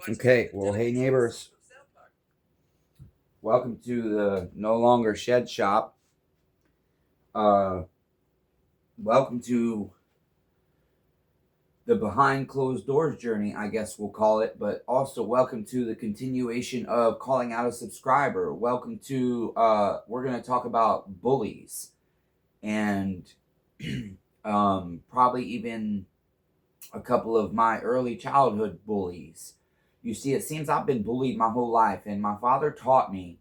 Okay, well, hey neighbors, welcome to the No Longer Shed Shop. Welcome to the behind closed doors journey, I guess we'll call it, but also welcome to the continuation of calling out a subscriber. Welcome to, we're going to talk about bullies and probably even a couple of my early childhood bullies. You see, it seems I've been bullied my whole life, and my father taught me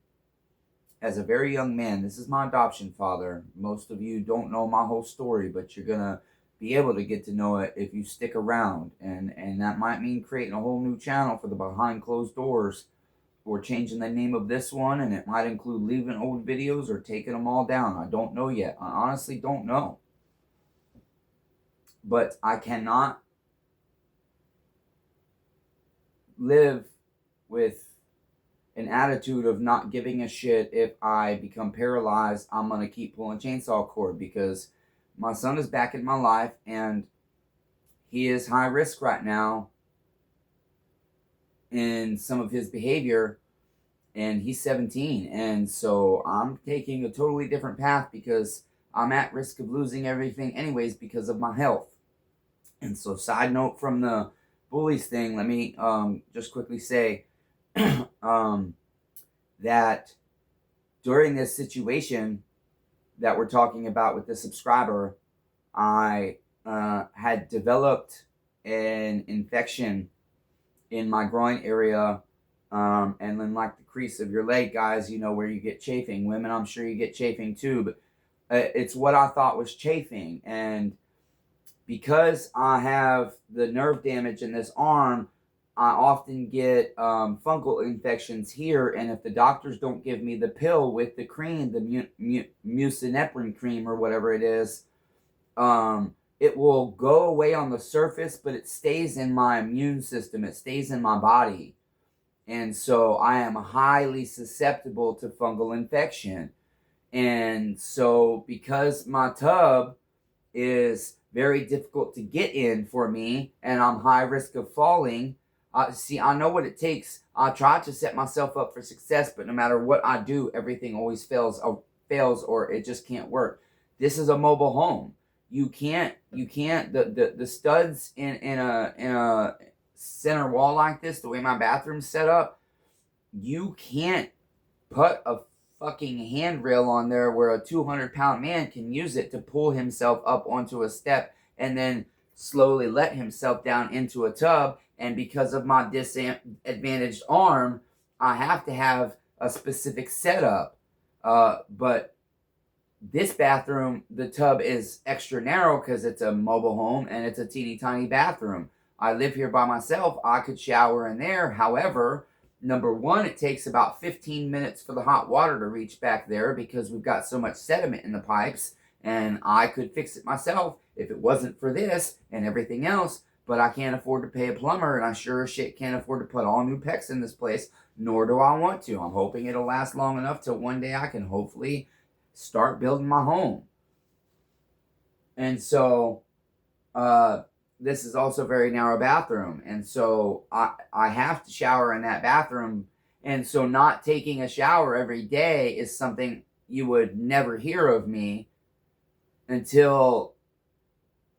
as a very young man. This is my adoption father. Most of you don't know my whole story, but you're going to be able to get to know it if you stick around. And that might mean creating a whole new channel for the behind closed doors, or changing the name of this one, and it might include leaving old videos or taking them all down. I don't know yet. I honestly don't know. But I cannot live with an attitude of not giving a shit. If I become paralyzed, I'm going to keep pulling chainsaw cord, because my son is back in my life and he is high risk right now in some of his behavior, and he's 17, and so I'm taking a totally different path because I'm at risk of losing everything anyways because of my health. And so, side note from the bullies thing, let me just quickly say that during this situation that we're talking about with the subscriber, I had developed an infection in my groin area, and then like the crease of your leg, guys, you know, where you get chafing. Women, I'm sure you get chafing too, but it's what I thought was chafing. And because I have the nerve damage in this arm, I often get fungal infections here, and if the doctors don't give me the pill with the cream, the mucineprine cream or whatever it is, it will go away on the surface, but it stays in my immune system. It stays in my body. And so I am highly susceptible to fungal infection. And so because my tub is very difficult to get in for me, and I'm high risk of falling, see, I know what it takes. I try to set myself up for success, but no matter what I do, everything always fails, or it just can't work. This is a mobile home. You can't the studs in a center wall like this, the way my bathroom's set up, you can't put a fucking handrail on there where a 200-pound man can use it to pull himself up onto a step and then slowly let himself down into a tub. And because of my disadvantaged arm, I have to have a specific setup. But this bathroom, the tub is extra narrow because it's a mobile home and it's a teeny tiny bathroom. I live here by myself. I could shower in there. However, number one, it takes about 15 minutes for the hot water to reach back there because we've got so much sediment in the pipes, and I could fix it myself if it wasn't for this and everything else, but I can't afford to pay a plumber, and I sure as shit can't afford to put all new PEX in this place, nor do I want to. I'm hoping it'll last long enough till one day I can hopefully start building my home. And so, this is also a very narrow bathroom, and so I have to shower in that bathroom. And so not taking a shower every day is something you would never hear of me until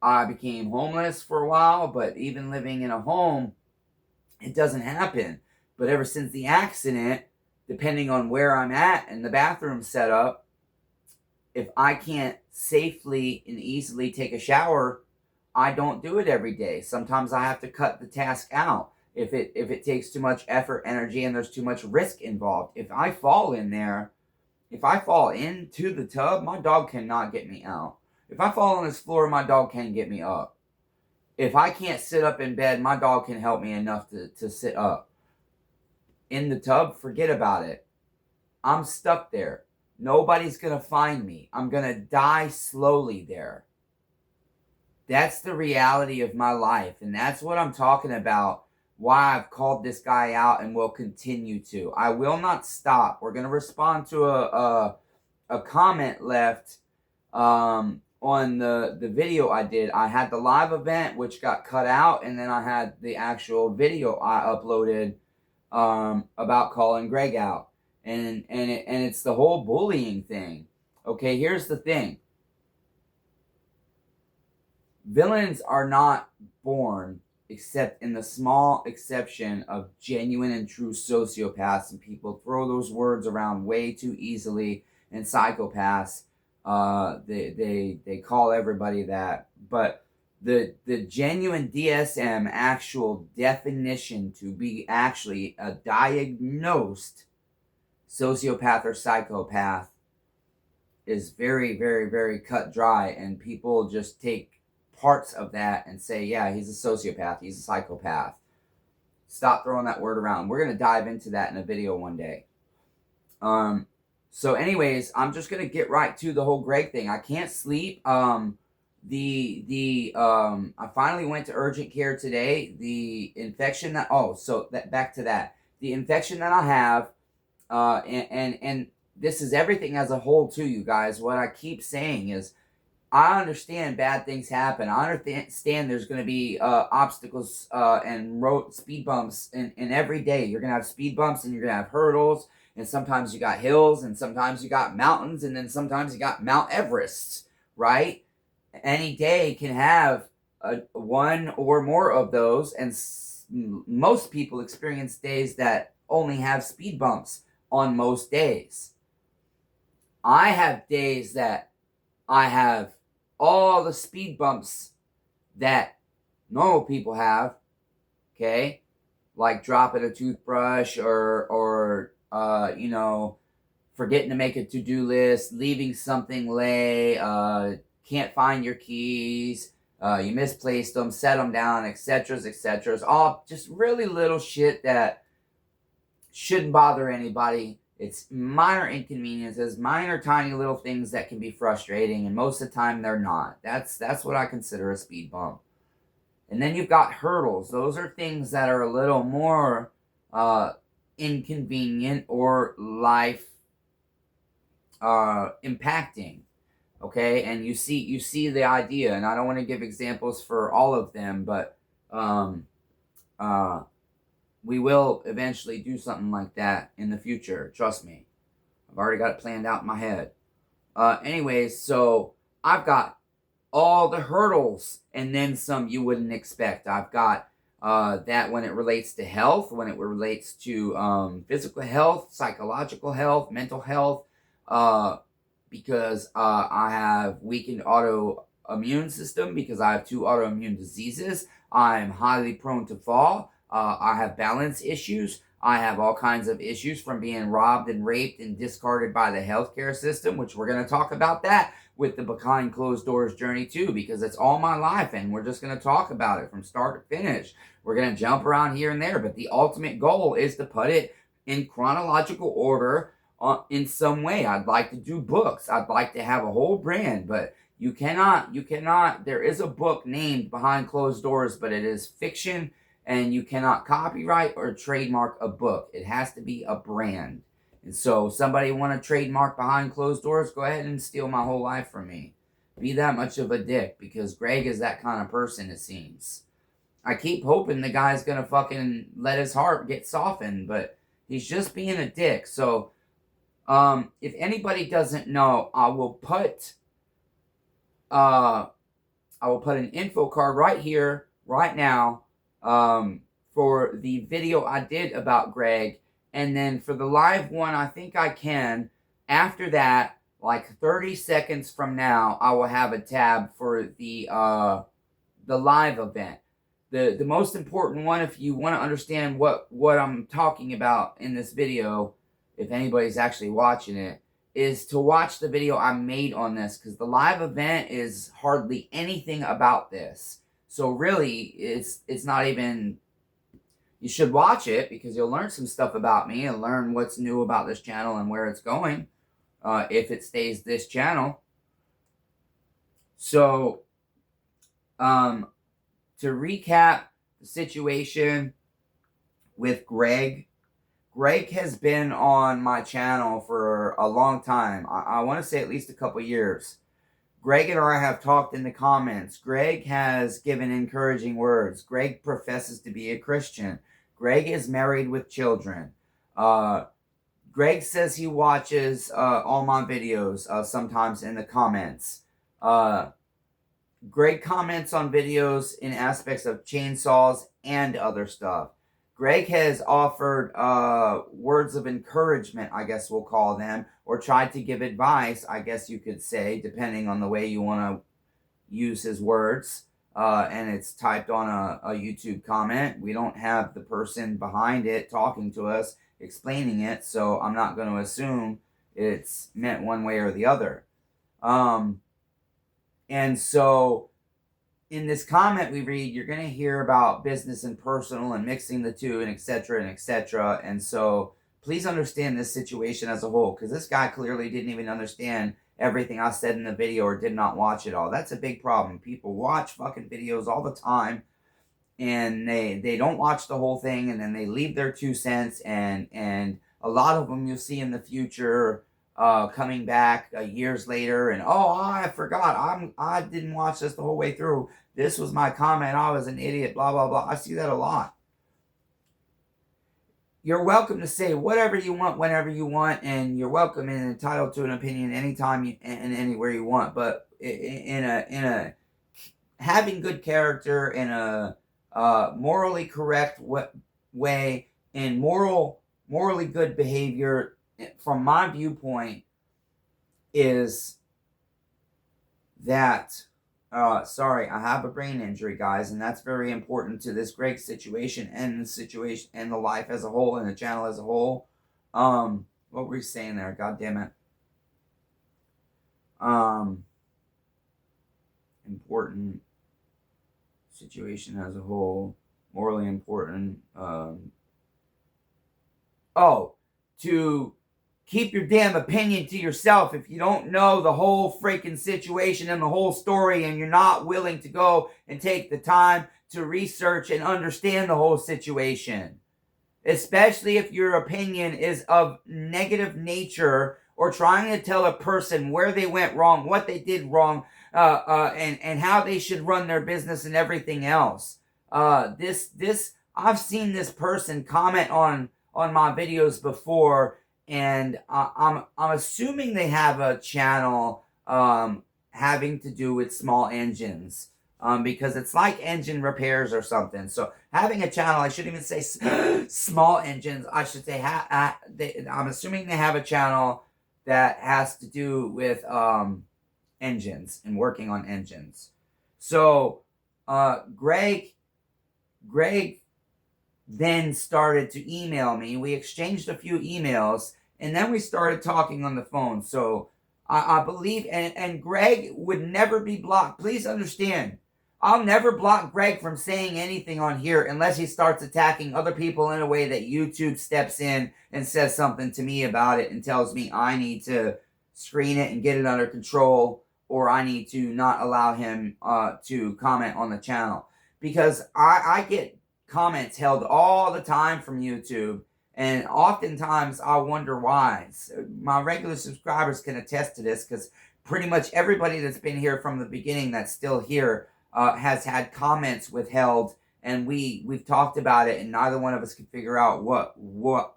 I became homeless for a while. But even living in a home, it doesn't happen. But ever since the accident, depending on where I'm at and the bathroom setup, if I can't safely and easily take a shower, I don't do it every day. Sometimes I have to cut the task out if it takes too much effort, energy, and there's too much risk involved. If I fall in there, if I fall into the tub, my dog cannot get me out. If I fall on this floor, my dog can get me up. If I can't sit up in bed, my dog can help me enough to sit up. In the tub, forget about it. I'm stuck there. Nobody's going to find me. I'm going to die slowly there. That's the reality of my life, and that's what I'm talking about, why I've called this guy out and will continue to. I will not stop. We're going to respond to a comment left the video I did, I had the live event, which got cut out, and then I had the actual video I uploaded about calling Greg out. And it's the whole bullying thing. Okay, here's the thing. Villains are not born, except in the small exception of genuine and true sociopaths, and people throw those words around way too easily. And psychopaths, they call everybody that. But the genuine DSM actual definition to be actually a diagnosed sociopath or psychopath is very, very, very cut dry, and people just take parts of that and say, yeah, he's a sociopath, he's a psychopath. Stop throwing that word around. We're going to dive into that in a video one day. So anyways, I'm just going to get right to the whole Greg thing. I can't sleep. I finally went to urgent care today. The infection that, back to that. The infection that I have, and this is everything as a whole too, you guys. What I keep saying is, I understand bad things happen. I understand there's going to be obstacles and road speed bumps in every day. You're going to have speed bumps, and you're going to have hurdles, and sometimes you got hills, and sometimes you got mountains, and then sometimes you got Mount Everest, right? Any day can have one or more of those, and most people experience days that only have speed bumps on most days. I have days that I have all the speed bumps that normal people have, okay? Like dropping a toothbrush or forgetting to make a to-do list, leaving something late, can't find your keys, you misplaced them, set them down, etc., etc. All just really little shit that shouldn't bother anybody. It's minor inconveniences, minor tiny little things that can be frustrating, and most of the time they're not. That's what I consider a speed bump. And then you've got hurdles. Those are things that are a little more inconvenient or life impacting. Okay, and you see the idea, and I don't want to give examples for all of them, but we will eventually do something like that in the future. Trust me. I've already got it planned out in my head. Anyways, so I've got all the hurdles and then some you wouldn't expect. I've got that when it relates to health, when it relates to physical health, psychological health, mental health, because I have weakened autoimmune system, because I have 2 autoimmune diseases. I'm highly prone to fall. I have balance issues. I have all kinds of issues from being robbed and raped and discarded by the healthcare system, which we're going to talk about that with the Behind Closed Doors journey too, because it's all my life, and we're just going to talk about it from start to finish. We're going to jump around here and there, but the ultimate goal is to put it in chronological order in some way. I'd like to do books. I'd like to have a whole brand, but you cannot, there is a book named Behind Closed Doors, but it is fiction, and you cannot copyright or trademark a book. It has to be a brand. And so somebody want to trademark Behind Closed Doors, go ahead and steal my whole life from me. Be that much of a dick, because Greg is that kind of person, it seems. I keep hoping the guy's going to fucking let his heart get softened, but he's just being a dick. So if anybody doesn't know, I will put an info card right here, right now, for the video I did about Greg. And then for the live one, I think I can. After that, like 30 seconds from now, I will have a tab for the live event. The most important one, if you want to understand what I'm talking about in this video, if anybody's actually watching it, is to watch the video I made on this, because the live event is hardly anything about this. So really, it's not even, you should watch it, because you'll learn some stuff about me and learn what's new about this channel and where it's going, if it stays this channel. So, to recap the situation with Greg has been on my channel for a long time. I want to say at least a couple years. Greg and I have talked in the comments. Greg has given encouraging words. Greg professes to be a Christian. Greg is married with children. Greg says he watches all my videos sometimes in the comments. Greg comments on videos in aspects of chainsaws and other stuff. Greg has offered words of encouragement, I guess we'll call them, or tried to give advice, I guess you could say, depending on the way you want to use his words. And it's typed on a YouTube comment. We don't have the person behind it talking to us, explaining it, so I'm not going to assume it's meant one way or the other. And so in this comment we read, you're going to hear about business and personal and mixing the two and etc. and etc. And so please understand this situation as a whole, because this guy clearly didn't even understand everything I said in the video or did not watch it all. That's a big problem. People watch fucking videos all the time and they don't watch the whole thing, and then they leave their 2 cents, and a lot of them you'll see in the future coming back years later and, oh, I forgot, I didn't watch this the whole way through, this was my comment, I was an idiot, blah blah blah. I see that a lot. You're welcome to say whatever you want whenever you want, and you're welcome and entitled to an opinion anytime and anywhere you want, but in a having good character, in a morally correct way, in morally good behavior, from my viewpoint, is that sorry, I have a brain injury, guys, and that's very important to this Greg situation and the situation and the life as a whole and the channel as a whole. What were you saying there? God damn it. Important situation as a whole, morally important. To keep your damn opinion to yourself if you don't know the whole freaking situation and the whole story, and you're not willing to go and take the time to research and understand the whole situation. Especially if your opinion is of negative nature, or trying to tell a person where they went wrong, what they did wrong, and how they should run their business and everything else. I've seen this person comment on my videos before, and I'm assuming they have a channel having to do with small engines, because it's like engine repairs or something. So having a channel, I shouldn't even say small engines, I should say I'm assuming they have a channel that has to do with engines and working on engines. So Greg then started to email me. We exchanged a few emails, and then we started talking on the phone. So I believe, and Greg would never be blocked. Please understand, I'll never block Greg from saying anything on here unless he starts attacking other people in a way that YouTube steps in and says something to me about it and tells me I need to screen it and get it under control, or I need to not allow him to comment on the channel. Because I get comments held all the time from YouTube, and oftentimes I wonder why. So my regular subscribers can attest to this, because pretty much everybody that's been here from the beginning that's still here has had comments withheld, and we've talked about it, and neither one of us could figure out what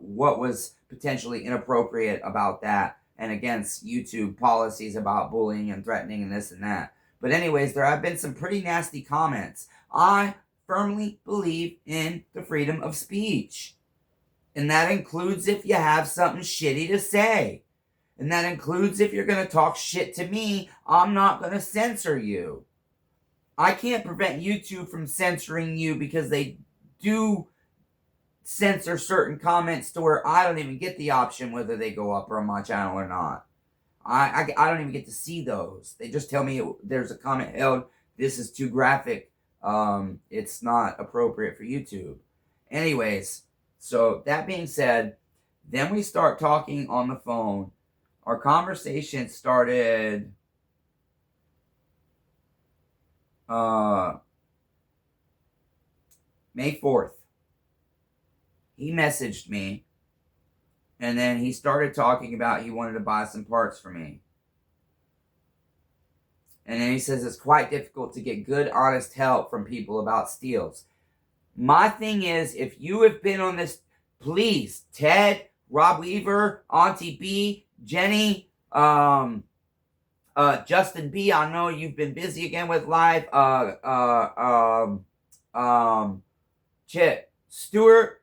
was potentially inappropriate about that, and against YouTube policies about bullying and threatening and this and that. But anyways, there have been some pretty nasty comments. I firmly believe in the freedom of speech, and that includes if you have something shitty to say, and that includes if you're going to talk shit to me. I'm not going to censor you. I can't prevent YouTube from censoring you, because they do censor certain comments to where I don't even get the option whether they go up on my channel or not. I don't even get to see those. They just tell me there's a comment held, this is too graphic, it's not appropriate for YouTube. Anyways, so that being said, then we start talking on the phone. Our conversation started May 4th. He messaged me, and then he started talking about he wanted to buy some parts for me. And then he says it's quite difficult to get good, honest help from people about steals. My thing is, if you have been on this, please, Ted, Rob Weaver, Auntie B, Jenny, Justin B, I know you've been busy again with life. Chip Stewart,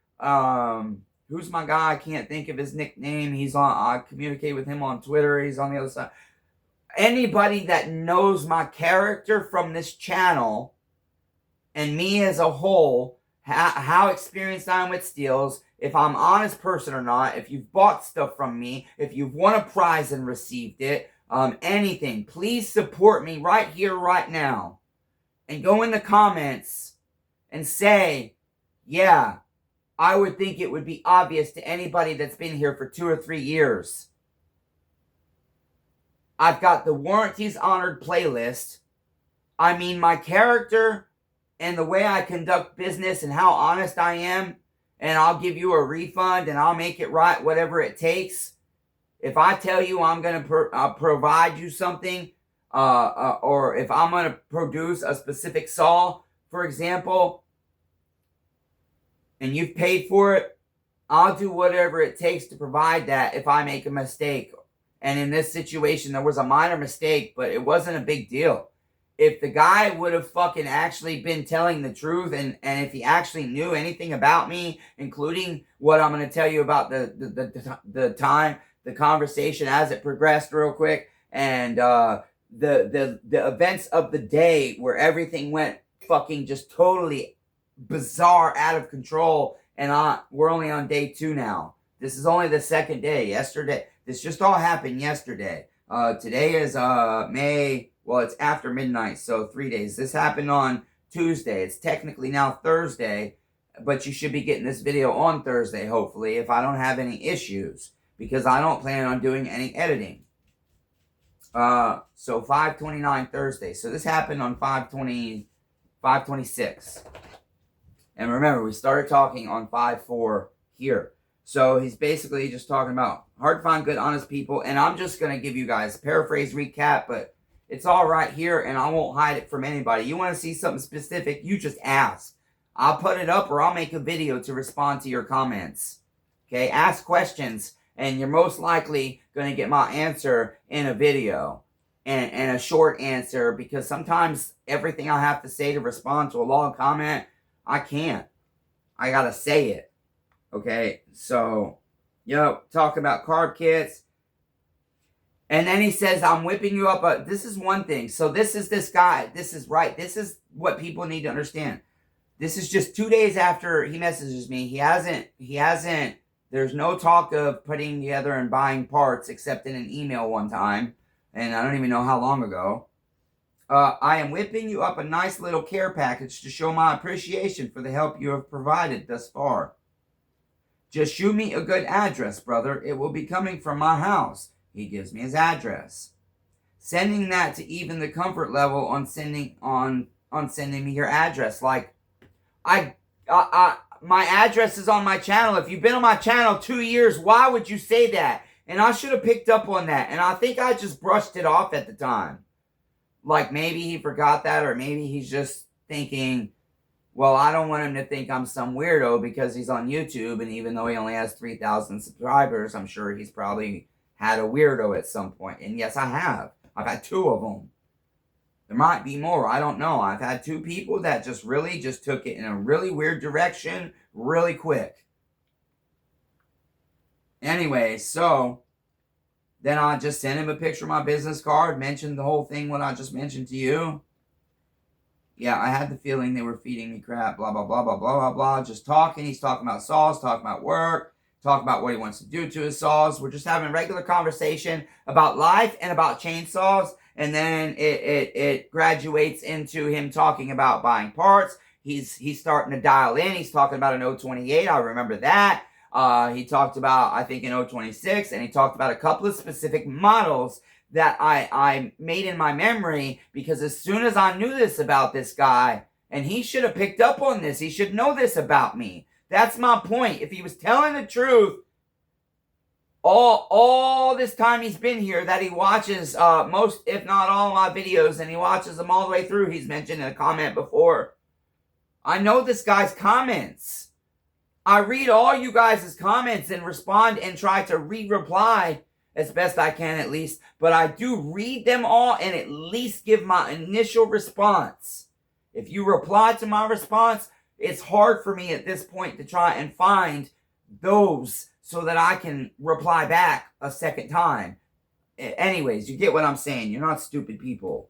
who's my guy? I can't think of his nickname. He's on, I communicate with him on Twitter. He's on the other side. Anybody that knows my character from this channel and me as a whole, how experienced I am with steals, if I'm an honest person or not, if you've bought stuff from me, if you've won a prize and received it, anything, please support me right here, right now. And go in the comments and say, yeah, I would think it would be obvious to anybody that's been here for 2 or 3 years. I've got the warranties honored playlist. I mean, my character and the way I conduct business and how honest I am, and I'll give you a refund and I'll make it right, whatever it takes. If I tell you I'm going to provide you something, or if I'm going to produce a specific saw, for example, and you've paid for it, I'll do whatever it takes to provide that if I make a mistake. And in this situation, there was a minor mistake, but it wasn't a big deal. If the guy would have fucking actually been telling the truth, and if he actually knew anything about me, including what I'm going to tell you about the time, the conversation as it progressed real quick, and the events of the day where everything went fucking just totally bizarre, out of control, and we're only on day 2 now. This is only the second day. Yesterday, this just all happened yesterday. Today is May, well, it's after midnight, so 3 days. This happened on Tuesday. It's technically now Thursday, but you should be getting this video on Thursday, hopefully, if I don't have any issues, because I don't plan on doing any editing. So 5/29 Thursday. So this happened on 5/26. And remember, we started talking on 5/4 here. So he's basically just talking about hard to find good, honest people. And I'm just going to give you guys a paraphrase recap, but it's all right here, and I won't hide it from anybody. You want to see something specific, you just ask. I'll put it up, or I'll make a video to respond to your comments. Okay, ask questions, and you're most likely going to get my answer in a video. And a short answer, because sometimes everything I have to say to respond to a long comment, I can't. I gotta say it. Okay, so, talk about carb kits. And then he says, I'm whipping you up. This is one thing. So this is this guy. This is right. This is what people need to understand. This is just 2 days after he messages me. He hasn't, there's no talk of putting together and buying parts except in an email one time. And I don't even know how long ago. I am whipping you up a nice little care package to show my appreciation for the help you have provided thus far. Just shoot me a good address, brother. It will be coming from my house. He gives me his address. Sending that to even the comfort level on sending me your address. Like, my address is on my channel. If you've been on my channel 2 years, why would you say that? And I should have picked up on that. And I think I just brushed it off at the time. Like, maybe he forgot that, or maybe he's just thinking, well, I don't want him to think I'm some weirdo because he's on YouTube, and even though he only has 3,000 subscribers, I'm sure he's probably had a weirdo at some point. And yes, I have. I've had 2 of them. There might be more. I don't know. I've had 2 people that just really just took it in a really weird direction really quick. Anyway, so then I just sent him a picture of my business card, mentioned the whole thing, what I just mentioned to you. Yeah, I had the feeling they were feeding me crap, blah, blah, blah, blah, blah, blah, blah. Just talking. He's talking about saws, talking about work, talking about what he wants to do to his saws. We're just having a regular conversation about life and about chainsaws. And then it graduates into him talking about buying parts. He's starting to dial in. He's talking about an 028. I remember that. He talked about, I think, an 026, and he talked about a couple of specific models that I made in my memory, because as soon as I knew this about this guy, and he should have picked up on this, he should know this about me. That's my point. If he was telling the truth, all this time he's been here, that he watches most, if not all, my videos, and he watches them all the way through. He's mentioned in a comment before. I know this guy's comments. I read all you guys' comments and respond and try to reply as best I can, at least. But I do read them all and at least give my initial response. If you reply to my response, it's hard for me at this point to try and find those so that I can reply back a second time. Anyways, you get what I'm saying. You're not stupid people.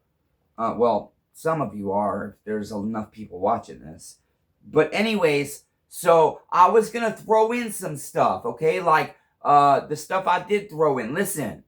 Well, some of you are. There's enough people watching this. But anyways, so I was going to throw in some stuff, okay? Like the stuff I did throw in. Listen,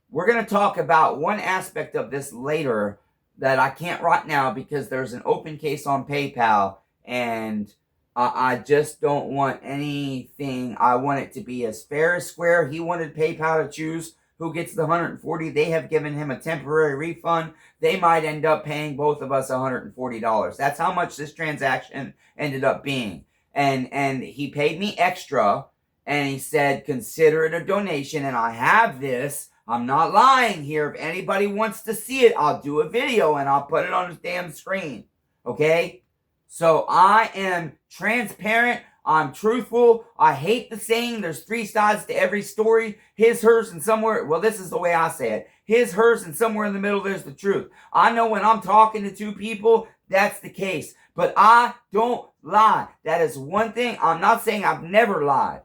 we're going to talk about one aspect of this later that I can't right now because there's an open case on PayPal, and I just don't want anything. I want it to be as fair as square. He wanted PayPal to choose who gets the $140. They have given him a temporary refund. They might end up paying both of us $140. That's how much this transaction ended up being. And he paid me extra, and he said, consider it a donation, and I have this. I'm not lying here. If anybody wants to see it, I'll do a video, and I'll put it on the damn screen. Okay? So I am transparent. I'm truthful. I hate the saying there's three sides to every story. His, hers, and somewhere. Well, this is the way I say it. His, hers, and somewhere in the middle there's the truth. I know when I'm talking to two people, that's the case. But I don't lie. That is one thing. I'm not saying I've never lied.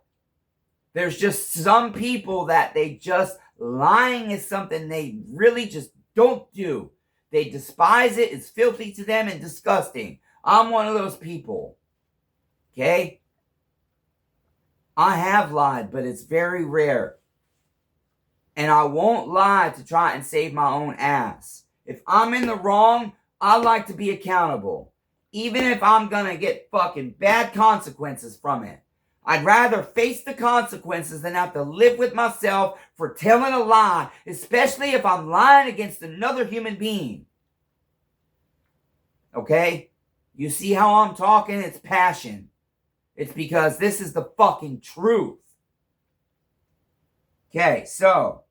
There's just some people that they just, lying is something they really just don't do. They despise it. It's filthy to them and disgusting. I'm one of those people. Okay? I have lied, but it's very rare. And I won't lie to try and save my own ass. If I'm in the wrong, I like to be accountable. Even if I'm going to get fucking bad consequences from it. I'd rather face the consequences than have to live with myself for telling a lie, especially if I'm lying against another human being. Okay? You see how I'm talking? It's passion. It's because this is the fucking truth. Okay, so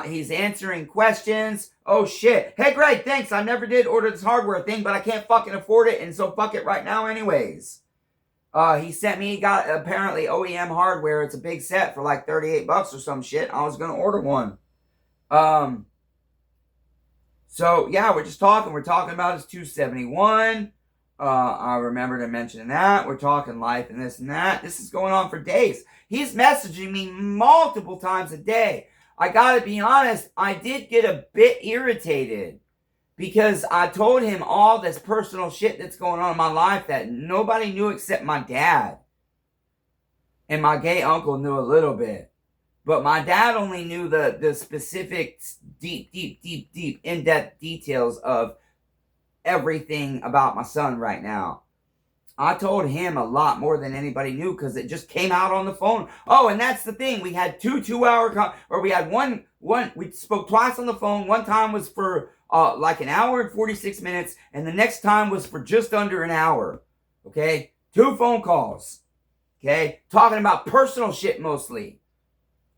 he's answering questions. Oh shit. Hey Greg, thanks. I never did order this hardware thing, but I can't fucking afford it, and so fuck it right now anyways. He sent me, he got apparently OEM hardware. It's a big set for like $38 or some shit. I was gonna order one. So yeah, we're just talking. We're talking about his 271. I remember to mention that. We're talking life and this and that. This is going on for days. He's messaging me multiple times a day. I gotta be honest, I did get a bit irritated because I told him all this personal shit that's going on in my life that nobody knew except my dad. And my gay uncle knew a little bit. But my dad only knew the specific deep, in-depth details of everything about my son right now. I told him a lot more than anybody knew because it just came out on the phone. Oh, and that's the thing. We had we had one, we spoke twice on the phone. One time was for like an hour and 46 minutes, and the next time was for just under an hour. Okay? 2 phone calls. Okay? Talking about personal shit mostly.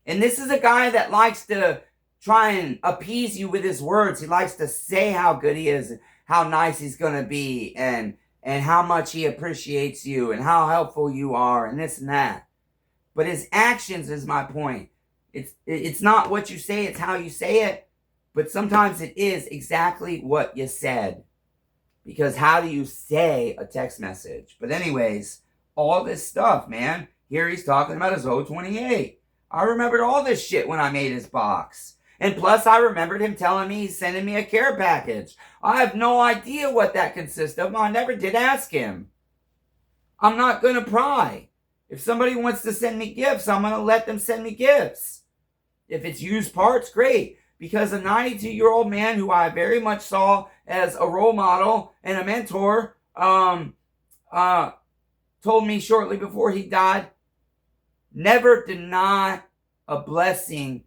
And this is a guy that likes to try and appease you with his words. He likes to say how good he is, how nice he's going to be, and how much he appreciates you, and how helpful you are, and this and that. But his actions is my point. It's not what you say, it's how you say it. But sometimes it is exactly what you said. Because how do you say a text message? But anyways, all this stuff, man. Here he's talking about his 028. I remembered all this shit when I made his box. And plus, I remembered him telling me he's sending me a care package. I have no idea what that consists of. I never did ask him. I'm not going to pry. If somebody wants to send me gifts, I'm going to let them send me gifts. If it's used parts, great. Because a 92-year-old man who I very much saw as a role model and a mentor told me shortly before he died, never deny a blessing.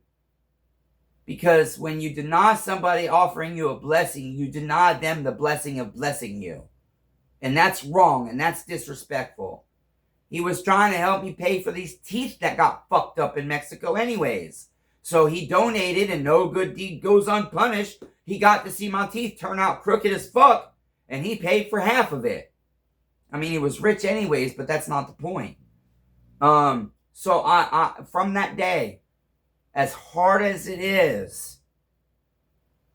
Because when you deny somebody offering you a blessing, you deny them the blessing of blessing you. And that's wrong, and that's disrespectful. He was trying to help me pay for these teeth that got fucked up in Mexico anyways. So he donated, and no good deed goes unpunished. He got to see my teeth turn out crooked as fuck, and he paid for half of it. I mean, he was rich anyways, but that's not the point. So I from that day, as hard as it is,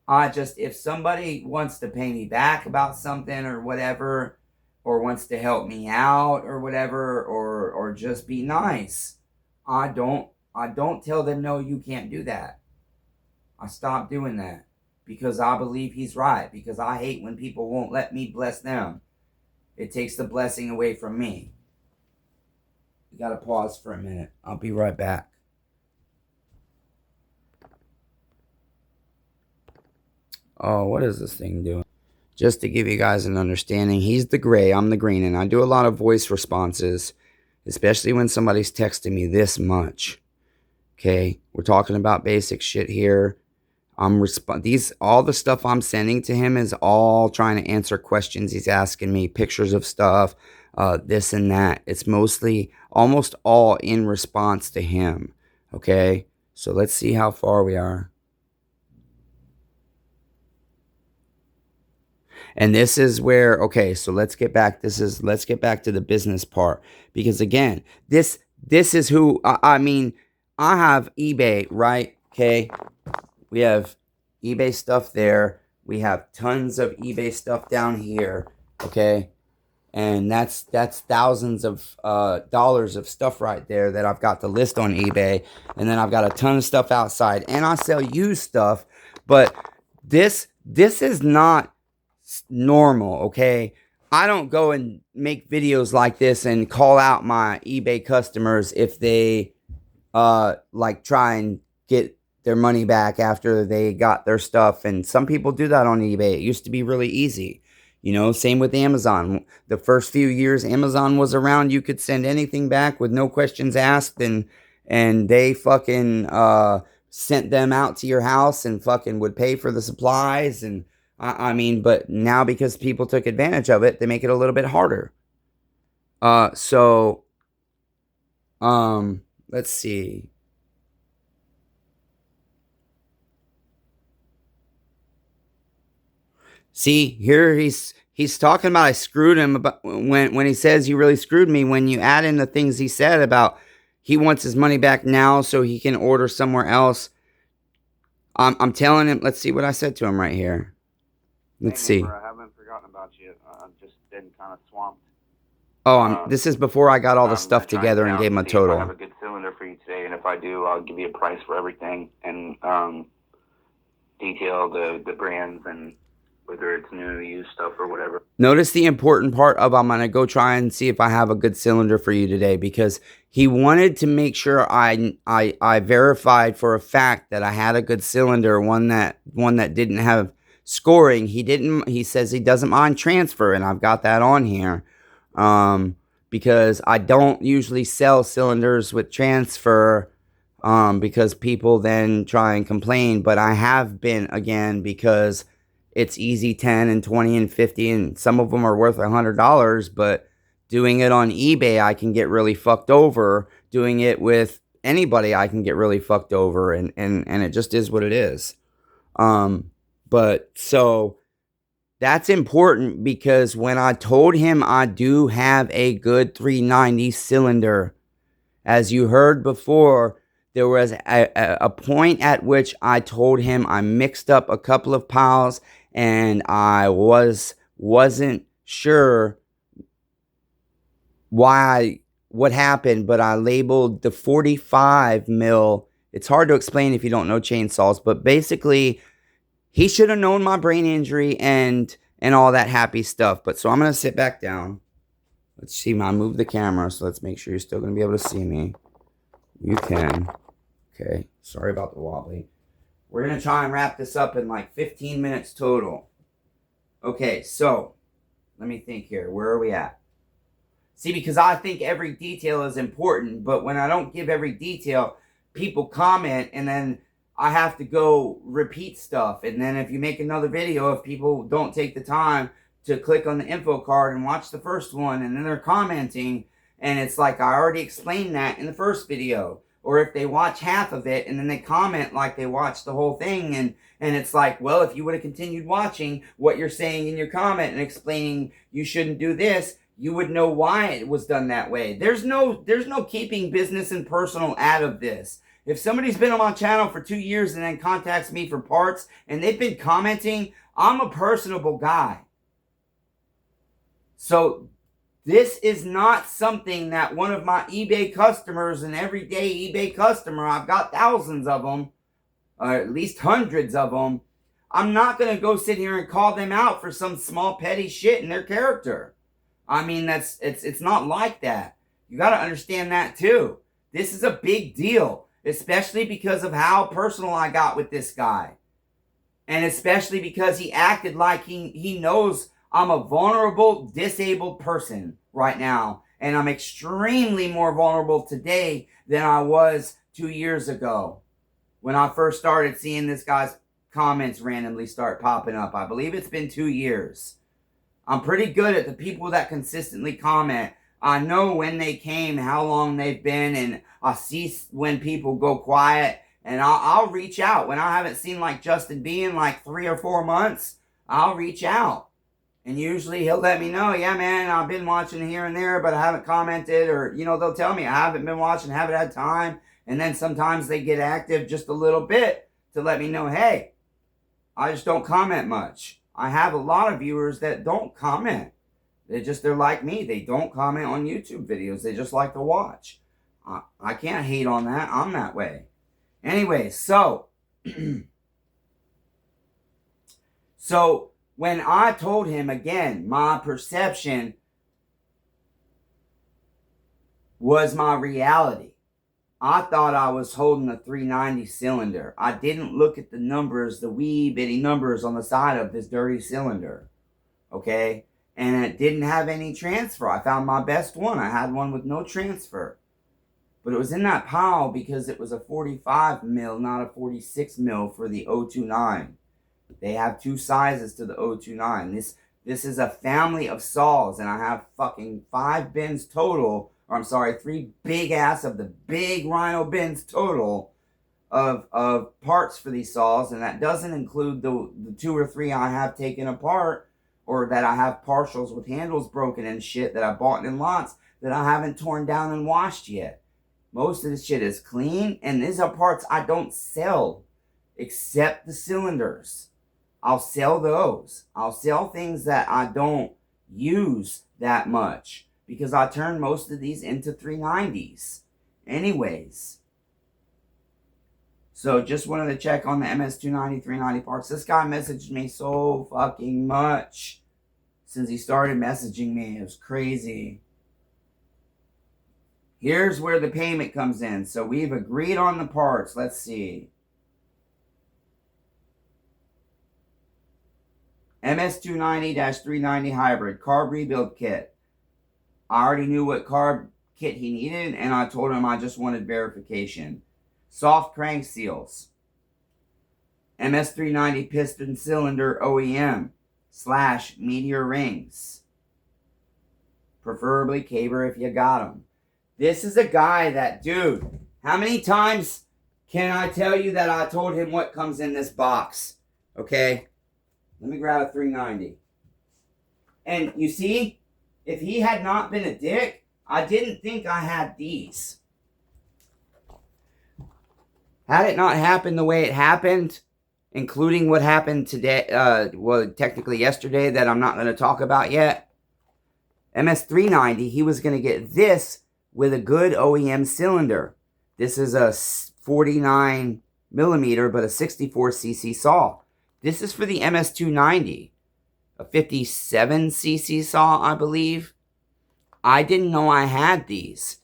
if somebody wants to pay me back about something or whatever, or wants to help me out or whatever, or just be nice, I don't tell them, no, you can't do that. I stopped doing that because I believe he's right, because I hate when people won't let me bless them. It takes the blessing away from me. We gotta pause for a minute. I'll be right back. Oh, what is this thing doing? Just to give you guys an understanding, he's the gray, I'm the green, and I do a lot of voice responses, especially when somebody's texting me this much. Okay, we're talking about basic shit here. All the stuff I'm sending to him is all trying to answer questions he's asking me, pictures of stuff, this and that. It's mostly, almost all in response to him. Okay, so let's see how far we are. And this is where, okay, so let's get back. Let's get back to the business part, because again, this is who I mean. I have eBay, right? Okay, we have eBay stuff there. We have tons of eBay stuff down here. Okay, and that's thousands of dollars of stuff right there that I've got to list on eBay, and then I've got a ton of stuff outside, and I sell used stuff. But this is not normal, okay? I don't go and make videos like this and call out my eBay customers if they like try and get their money back after they got their stuff. And some people do that on eBay. It used to be really easy, you know. Same with Amazon. The first few years Amazon was around, you could send anything back with no questions asked, and they fucking sent them out to your house and fucking would pay for the supplies. And I mean, but now because people took advantage of it, they make it a little bit harder. Let's see. See, here he's talking about I screwed him, about when he says you really screwed me. When you add in the things he said about he wants his money back now so he can order somewhere else. I'm telling him, let's see what I said to him right here. Let's see. I haven't forgotten about you. I've just been kind of swamped. Oh, this is before I got all the stuff together and gave him a total. I have a good cylinder for you today, and if I do, I'll give you a price for everything and detail the brands and whether it's new, used stuff, or whatever. Notice the important part of I'm going to go try and see if I have a good cylinder for you today, because he wanted to make sure I verified for a fact that I had a good cylinder, one that didn't have scoring. He says he doesn't mind transfer, and I've got that on here. Because I don't usually sell cylinders with transfer, because people then try and complain, but I have been, again, because it's easy 10 and 20 and 50, and some of them are worth $100, but doing it on eBay, I can get really fucked over. Doing it with anybody, I can get really fucked over, and it just is what it is. But so that's important, because when I told him I do have a good 390 cylinder, as you heard before, there was a point at which I told him I mixed up a couple of piles, and I wasn't sure what happened, but I labeled the 45 mil. It's hard to explain if you don't know chainsaws, but basically he should have known my brain injury and all that happy stuff. But so I'm going to sit back down. Let's see, I moved the camera, so let's make sure you're still going to be able to see me. You can. Okay, sorry about the wobbly. We're going to try and wrap this up in like 15 minutes total. Okay, so let me think here. Where are we at? See, because I think every detail is important, but when I don't give every detail, people comment, and then I have to go repeat stuff. And then if you make another video, if people don't take the time to click on the info card and watch the first one, and then they're commenting, And it's like, I already explained that in the first video. Or if they watch half of it and then they comment like they watched the whole thing, and it's like, well, if you would have continued watching what you're saying in your comment and explaining you shouldn't do this, you would know why it was done that way. There's no keeping business and personal out of this. If somebody's been on my channel for 2 years and then contacts me for parts and they've been commenting, I'm a personable guy. So this is not something that one of my eBay customers, an everyday eBay customer, I've got thousands of them, or at least hundreds of them, I'm not going to go sit here and call them out for some small petty shit in their character. I mean, it's not like that. You got to understand that too. This is a big deal, especially because of how personal I got with this guy. And especially because he acted like he knows I'm a vulnerable, disabled person right now. And I'm extremely more vulnerable today than I was 2 years ago when I first started seeing this guy's comments randomly start popping up. I believe it's been 2 years. I'm pretty good at the people that consistently comment. I know when they came, how long they've been, and I see when people go quiet. And I'll reach out. When I haven't seen like Justin B in like 3 or 4 months, I'll reach out. And usually he'll let me know, yeah, man, I've been watching here and there, but I haven't commented. Or, you know, they'll tell me I haven't been watching, haven't had time. And then sometimes they get active just a little bit to let me know, hey, I just don't comment much. I have a lot of viewers that don't comment. They're like me. They don't comment on YouTube videos. They just like to watch. I can't hate on that. I'm that way. Anyway, so when I told him, again, my perception was my reality. I thought I was holding a 390 cylinder. I didn't look at the numbers, the wee bitty numbers on the side of this dirty cylinder. Okay? And it didn't have any transfer. I found my best one. I had one with no transfer. But it was in that pile because it was a 45 mil, not a 46 mil for the 029. They have 2 sizes to the 029. This is a family of saws, and I have fucking 5 bins total. Or I'm sorry, 3 big ass of the big Rhino bins total of parts for these saws, and that doesn't include the 2 or 3 I have taken apart, or that I have partials with handles broken and shit that I bought in lots that I haven't torn down and washed yet. Most of the shit is clean, and these are parts I don't sell, except the cylinders. I'll sell those. I'll sell things that I don't use that much, because I turn most of these into 390s. Anyways. So just wanted to check on the MS290, 390 parts. This guy messaged me so fucking much since he started messaging me. It was crazy. Here's where the payment comes in. So we've agreed on the parts. Let's see. MS290-390 hybrid carb rebuild kit. I already knew what carb kit he needed, and I told him I just wanted verification. Soft crank seals. MS390 piston cylinder OEM / Meteor rings. Preferably Caber if you got them. This is a guy that, dude, how many times can I tell you that I told him what comes in this box? Okay? Let me grab a 390. And you see, if he had not been a dick, I didn't think I had these. Had it not happened the way it happened, including what happened today, well, technically yesterday that I'm not going to talk about yet, MS390, he was going to get this with a good OEM cylinder. This is a 49 millimeter, but a 64cc saw. This is for the MS290, a 57cc saw, I believe. I didn't know I had these.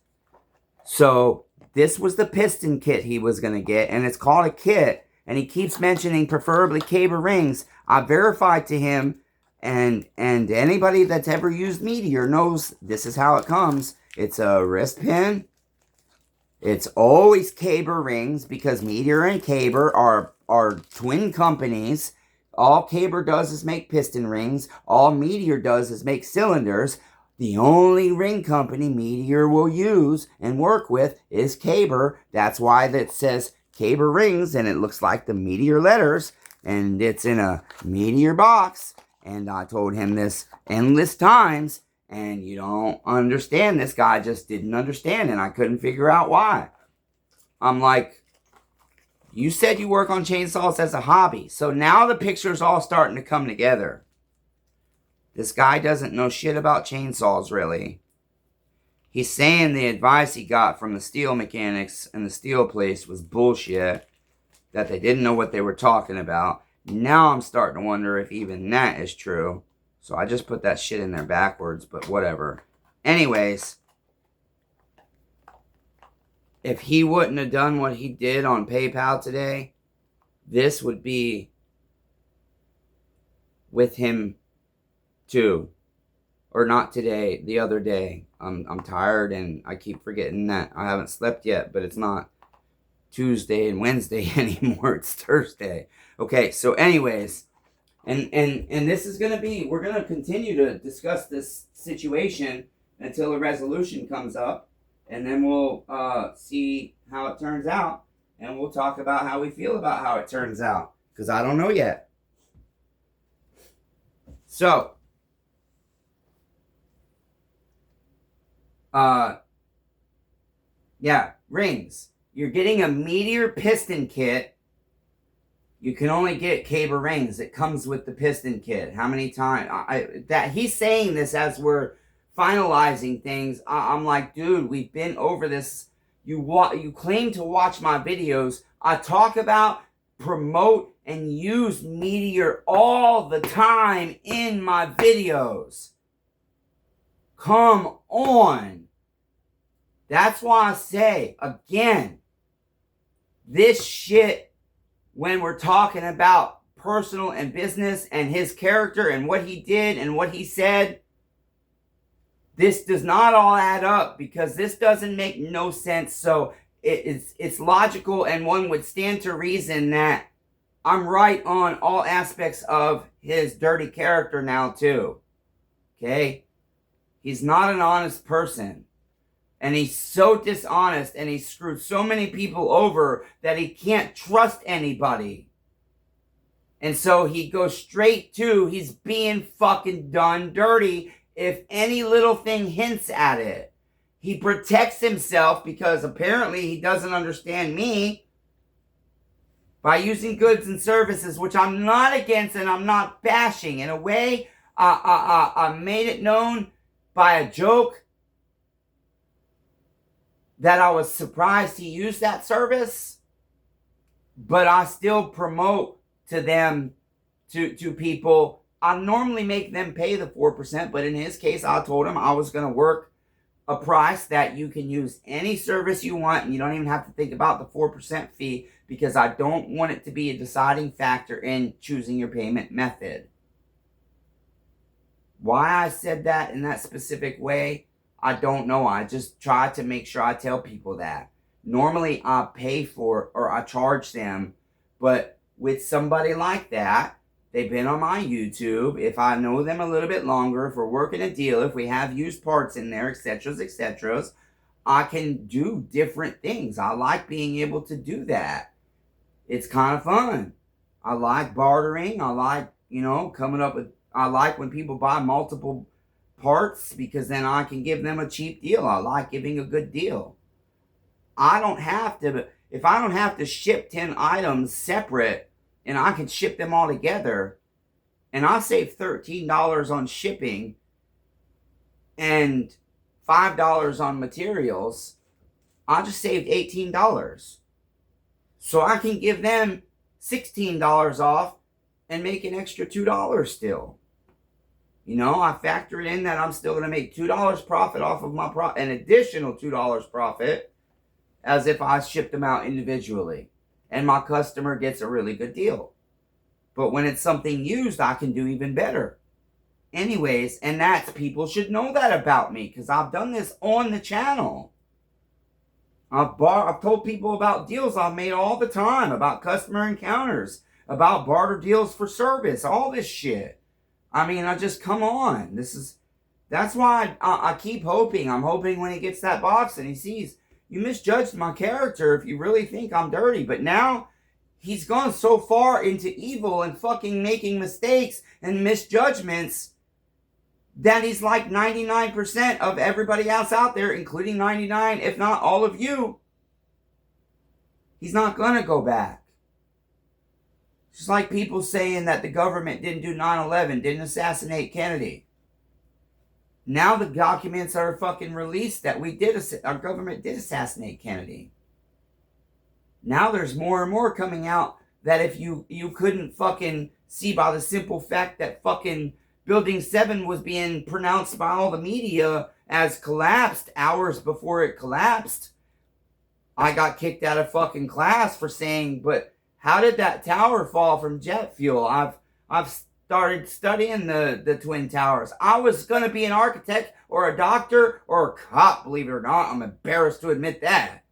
So this was the piston kit he was going to get, and it's called a kit, and he keeps mentioning preferably Caber rings. I verified to him, and anybody that's ever used Meteor knows this is how it comes. It's a wrist pin. It's always Caber rings, because Meteor and Caber are twin companies. All Caber does is make piston rings. All Meteor does is make cylinders. The only ring company Meteor will use and work with is Caber. That's why that says Caber rings, and it looks like the Meteor letters, and it's in a Meteor box. And I told him this endless times, and you don't understand. This guy just didn't understand, and I couldn't figure out why. I'm like, you said you work on chainsaws as a hobby. So now the picture's all starting to come together. This guy doesn't know shit about chainsaws, really. He's saying the advice he got from the steel mechanics and the steel place was bullshit, that they didn't know what they were talking about. Now I'm starting to wonder if even that is true. So I just put that shit in there backwards, but whatever. Anyways, if he wouldn't have done what he did on PayPal today, this would be with him too. Or not today, the other day. I'm tired and I keep forgetting that I haven't slept yet, but it's not Tuesday and Wednesday anymore. It's Thursday. Okay, so anyways, and this is gonna be, we're gonna continue to discuss this situation until a resolution comes up, and then we'll see how it turns out, and we'll talk about how we feel about how it turns out, because I don't know yet. So, yeah, rings. You're getting a Meteor piston kit. You can only get Caber rings. It comes with the piston kit. How many times? That he's saying this as we're finalizing things. I'm like, dude, we've been over this. You claim to watch my videos. I talk about, promote, and use Meteor all the time in my videos. Come on. That's why I say, again, this shit, when we're talking about personal and business and his character and what he did and what he said, this does not all add up, because this doesn't make no sense. So it's logical, and one would stand to reason that I'm right on all aspects of his dirty character now too. Okay? He's not an honest person. And he's so dishonest, and he screwed so many people over that he can't trust anybody. And so he goes straight to, he's being fucking done dirty if any little thing hints at it. He protects himself because apparently he doesn't understand me, by using goods and services, which I'm not against and I'm not bashing. In a way, I made it known by a joke that I was surprised he used that service, but I still promote to them, to people. I normally make them pay the 4%, but in his case, I told him I was going to work a price that you can use any service you want, and you don't even have to think about the 4% fee, because I don't want it to be a deciding factor in choosing your payment method. Why I said that in that specific way, I don't know. I just try to make sure I tell people that. Normally, I pay for, or I charge them, but with somebody like that, they've been on my YouTube. If I know them a little bit longer, if we're working a deal, if we have used parts in there, etc., I can do different things. I like being able to do that. It's kind of fun. I like bartering. I like, coming up with, I like when people buy multiple parts, because then I can give them a cheap deal. I like giving a good deal. I don't have to, if I don't have to ship 10 items separate, and I can ship them all together, and I save $13 on shipping and $5 on materials, I just saved $18. So I can give them $16 off and make an extra $2 still. I factor it in that I'm still going to make $2 profit off of my an additional $2 profit, as if I shipped them out individually. And my customer gets a really good deal. But when it's something used, I can do even better. Anyways, and that's, people should know that about me, because I've done this on the channel. I've told people about deals I've made all the time, about customer encounters, about barter deals for service, all this shit. I mean, come on. That's why I keep hoping. I'm hoping when he gets that box and he sees, you misjudged my character if you really think I'm dirty. But now he's gone so far into evil and fucking making mistakes and misjudgments that he's like 99% of everybody else out there, including 99, if not all of you. He's not going to go back. Just like people saying that the government didn't do 9/11, didn't assassinate Kennedy. Now the documents are fucking released that our government did assassinate Kennedy. Now there's more and more coming out that if you couldn't fucking see by the simple fact that fucking Building 7 was being pronounced by all the media as collapsed hours before it collapsed. I got kicked out of fucking class for saying, but how did that tower fall from jet fuel? I've started studying the Twin Towers. I was going to be an architect or a doctor or a cop, believe it or not. I'm embarrassed to admit that.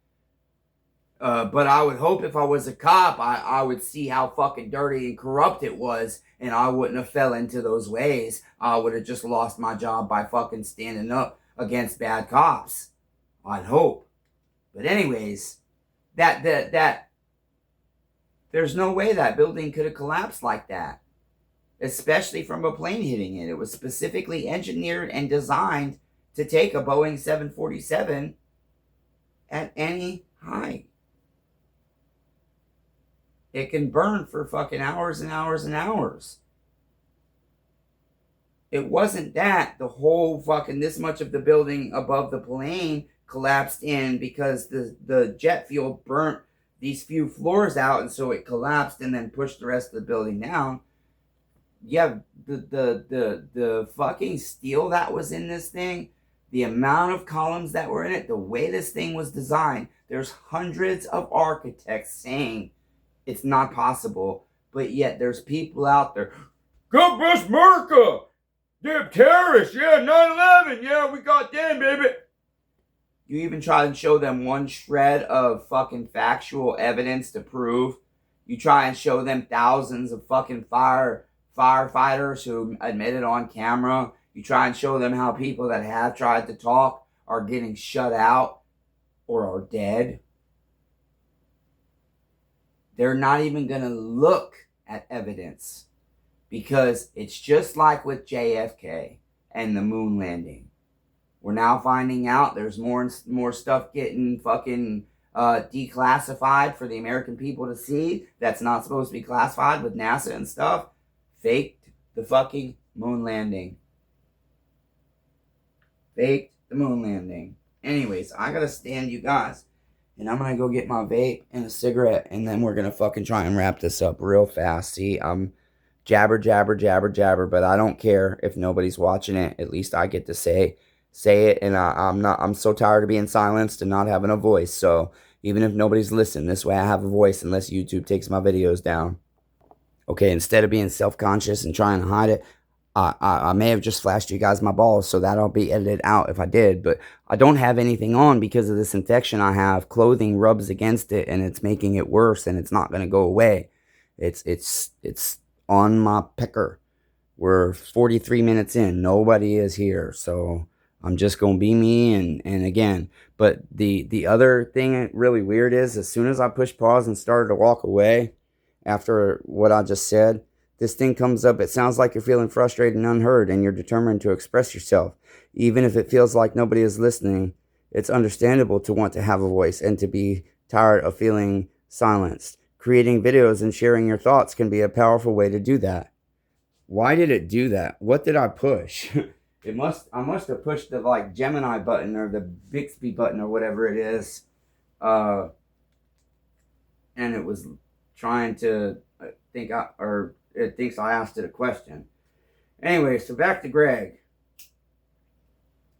But I would hope if I was a cop, I would see how fucking dirty and corrupt it was, and I wouldn't have fell into those ways. I would have just lost my job by fucking standing up against bad cops. I'd hope. But anyways, that there's no way that building could have collapsed like that, especially from a plane hitting it. It was specifically engineered and designed to take a Boeing 747 at any height. It can burn for fucking hours and hours and hours. It wasn't that the whole fucking this much of the building above the plane collapsed in because the jet fuel burnt these few floors out, and so it collapsed and then pushed the rest of the building down. Yeah, the fucking steel that was in this thing, the amount of columns that were in it, the way this thing was designed, there's hundreds of architects saying it's not possible, but yet there's people out there, God bless America! Damn terrorists, yeah, 9/11, yeah, we got them, baby. You even try and show them one shred of fucking factual evidence to prove. You try and show them thousands of fucking firefighters who admitted on camera. You try and show them how people that have tried to talk are getting shut out or are dead. They're not even going to look at evidence because it's just like with JFK and the moon landing. We're now finding out there's more stuff getting fucking declassified for the American people to see that's not supposed to be classified with NASA and stuff. Faked the fucking moon landing. Faked the moon landing. Anyways, I gotta stand you guys. And I'm gonna go get my vape and a cigarette, and then we're gonna fucking try and wrap this up real fast. See, I'm jabber, but I don't care if nobody's watching it. At least I get to say it, and I'm so tired of being silenced and not having a voice. So even if nobody's listening, this way I have a voice unless YouTube takes my videos down. Okay, instead of being self-conscious and trying to hide it, I may have just flashed you guys my balls, so that'll be edited out if I did, but I don't have anything on because of this infection I have. Clothing rubs against it, and it's making it worse, and it's not going to go away. It's on my pecker. We're 43 minutes in. Nobody is here, so I'm just going to be me, and again, but the other thing really weird is as soon as I pushed pause and started to walk away after what I just said, this thing comes up. It sounds like you're feeling frustrated and unheard, and you're determined to express yourself. Even if it feels like nobody is listening, it's understandable to want to have a voice and to be tired of feeling silenced. Creating videos and sharing your thoughts can be a powerful way to do that. Why did it do that? What did I push? I must have pushed the like Gemini button or the Bixby button or whatever it is. And it was trying to it thinks I asked it a question. Anyway, so back to Greg.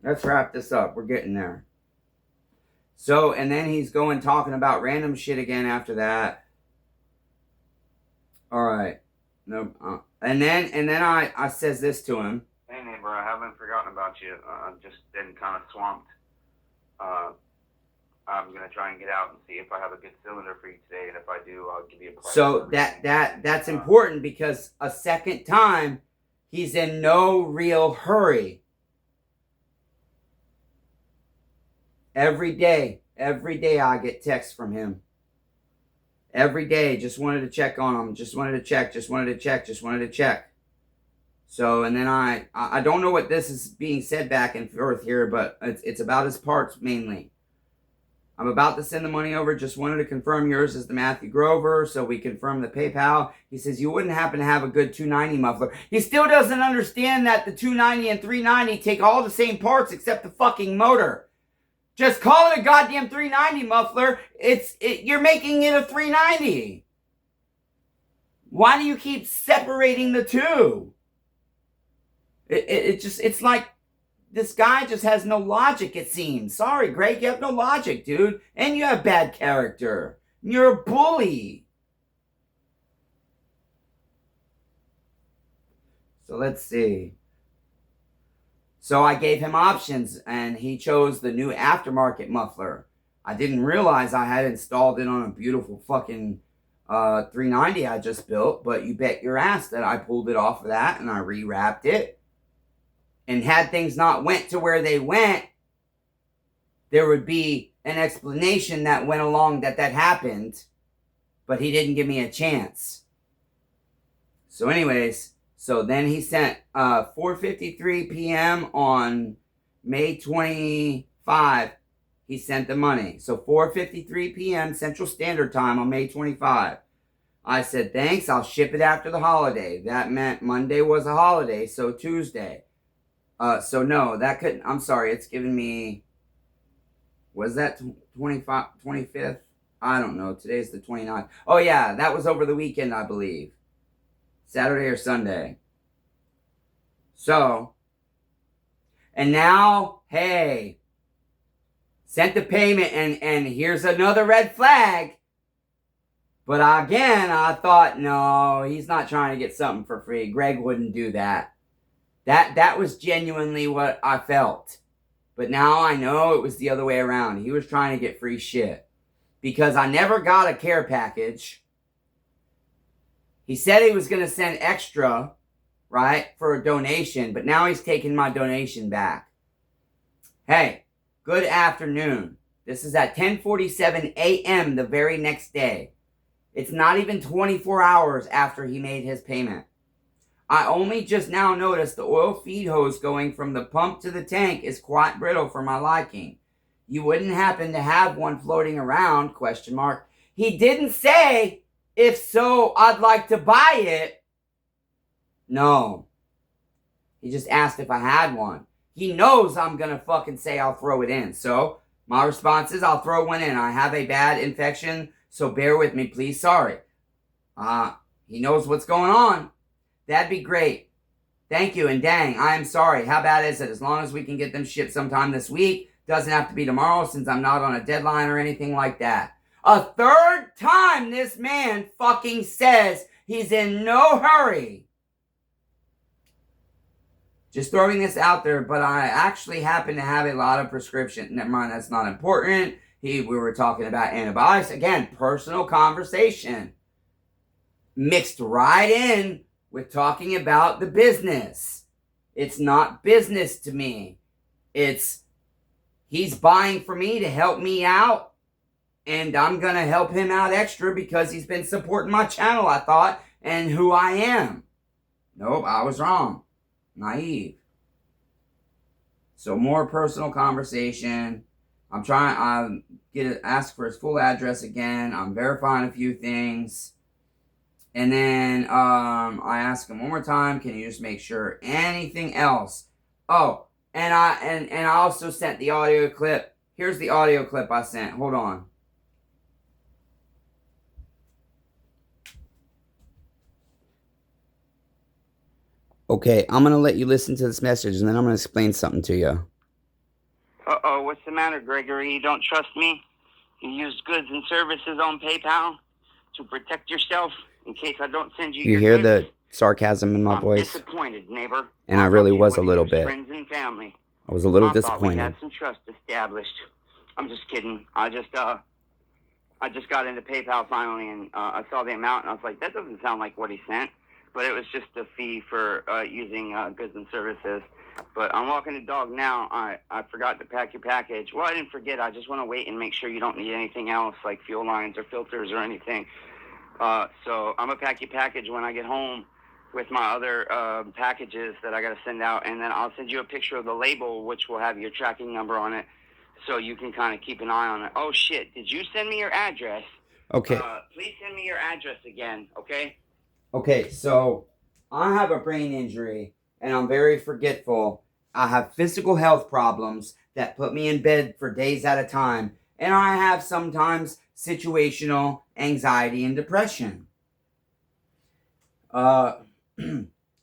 Let's wrap this up. We're getting there. So, and then he's going talking about random shit again after that. All right. Nope. And then I says this to him. Hey neighbor, I haven't forgotten about you. I've just been kind of swamped. I'm gonna try and get out and see if I have a good cylinder for you today, and if I do, I'll give you a price. So that's important because a second time, he's in no real hurry. Every day I get texts from him. Every day, just wanted to check on him, just wanted to check. So, and then I don't know what this is being said back and forth here, but it's about his parts mainly. I'm about to send the money over. Just wanted to confirm yours is the Matthew Grover, so we confirm the PayPal. He says, you wouldn't happen to have a good 290 muffler. He still doesn't understand that the 290 and 390 take all the same parts except the fucking motor. Just call it a goddamn 390 muffler. You're making it a 390. Why do you keep separating the two? It's like this guy just has no logic, it seems. Sorry, Greg, you have no logic, dude. And you have bad character. You're a bully. So let's see. So I gave him options, and he chose the new aftermarket muffler. I didn't realize I had installed it on a beautiful fucking 390 I just built, but you bet your ass that I pulled it off of that, and I rewrapped it. And had things not went to where they went, there would be an explanation that went along that happened, but he didn't give me a chance. So anyways, so then he sent 4:53 p.m. on May 25, he sent the money. So 4:53 p.m. Central Standard Time on May 25. I said, thanks, I'll ship it after the holiday. That meant Monday was a holiday, so Tuesday. So no, that couldn't, I'm sorry, it's giving me, was that 25th? I don't know, today's the 29th. Oh yeah, that was over the weekend, I believe. Saturday or Sunday. So, and now, hey, sent the payment, and here's another red flag. But again, I thought, no, he's not trying to get something for free. Greg wouldn't do that. That was genuinely what I felt. But now I know it was the other way around. He was trying to get free shit. Because I never got a care package. He said he was going to send extra, right, for a donation. But now he's taking my donation back. Hey, good afternoon. This is at 10:47 a.m. the very next day. It's not even 24 hours after he made his payment. I only just now noticed the oil feed hose going from the pump to the tank is quite brittle for my liking. You wouldn't happen to have one floating around, ? He didn't say, if so, I'd like to buy it. No. He just asked if I had one. He knows I'm going to fucking say I'll throw it in. So, my response is I'll throw one in. I have a bad infection, so bear with me, please. Sorry. He knows what's going on. That'd be great. Thank you, and dang, I am sorry. How bad is it? As long as we can get them shipped sometime this week. Doesn't have to be tomorrow since I'm not on a deadline or anything like that. A third time this man fucking says he's in no hurry. Just throwing this out there, but I actually happen to have a lot of prescription. Never mind, that's not important. We were talking about antibiotics. Again, personal conversation. Mixed right in with talking about the business. It's not business to me. He's buying for me to help me out, and I'm going to help him out extra because he's been supporting my channel, I thought, and who I am. Nope, I was wrong. Naive. So more personal conversation. I'm trying, ask for his full address again. I'm verifying a few things. And then I ask him one more time, can you just make sure anything else? Oh, and I also sent the audio clip. Here's the audio clip I sent. Hold on. Okay, I'm going to let you listen to this message, and then I'm going to explain something to you. Uh-oh, what's the matter, Gregory? You don't trust me? You used goods and services on PayPal to protect yourself in case I don't send you You your hear goods? the sarcasm in my voice? I'm disappointed, neighbor. And I really was a little bit. Friends and family. I was a little I thought we disappointed. had some trust established. I'm just kidding. I just got into PayPal finally, and I saw the amount, and I was like, that doesn't sound like what he sent. But it was just a fee for using goods and services. But I'm walking the dog now. I forgot to pack your package. Well, I didn't forget. I just want to wait and make sure you don't need anything else, like fuel lines or filters or anything. So I'm going to pack your package when I get home with my other packages that I got to send out. And then I'll send you a picture of the label, which will have your tracking number on it, so you can kind of keep an eye on it. Oh, shit. Did you send me your address? Okay. Please send me your address again, okay? Okay, so I have a brain injury and I'm very forgetful. I have physical health problems that put me in bed for days at a time. And I have sometimes situational anxiety and depression.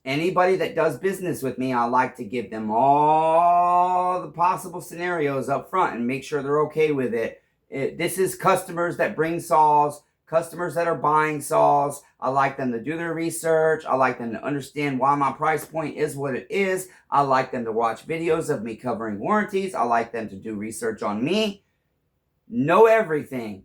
Anybody that does business with me, I like to give them all the possible scenarios up front and make sure they're okay with it. This is customers that bring saws, customers that are buying saws. I like them to do their research. I like them to understand why my price point is what it is. I like them to watch videos of me covering warranties. I like them to do research on me. Know everything.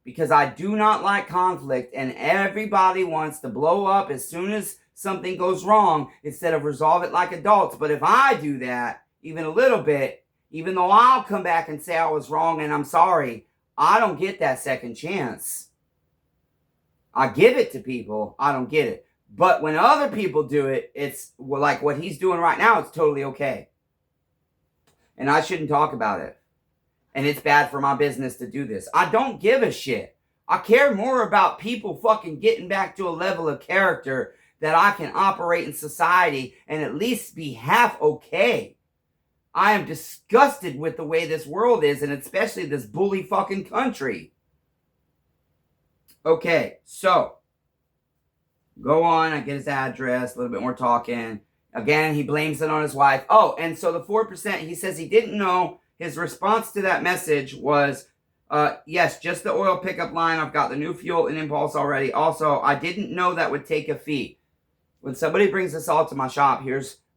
Because I do not like conflict, and everybody wants to blow up as soon as something goes wrong instead of resolve it like adults. But if I do that even a little bit, even though I'll come back and say I was wrong and I'm sorry, I don't get that second chance. I give it to people. I don't get it. But when other people do it, it's like what he's doing right now. It's totally okay. And I shouldn't talk about it. And it's bad for my business to do this. I don't give a shit. I care more about people fucking getting back to a level of character that I can operate in society and at least be half okay. I am disgusted with the way this world is, and especially this bully fucking country. Okay, so go on. I get his address, a little bit more talking. Again, he blames it on his wife. Oh, and so the 4%, he says he didn't know. His response to that message was, yes, just the oil pickup line. I've got the new fuel and impulse already. Also, I didn't know that would take a fee. When somebody brings a saw to my shop,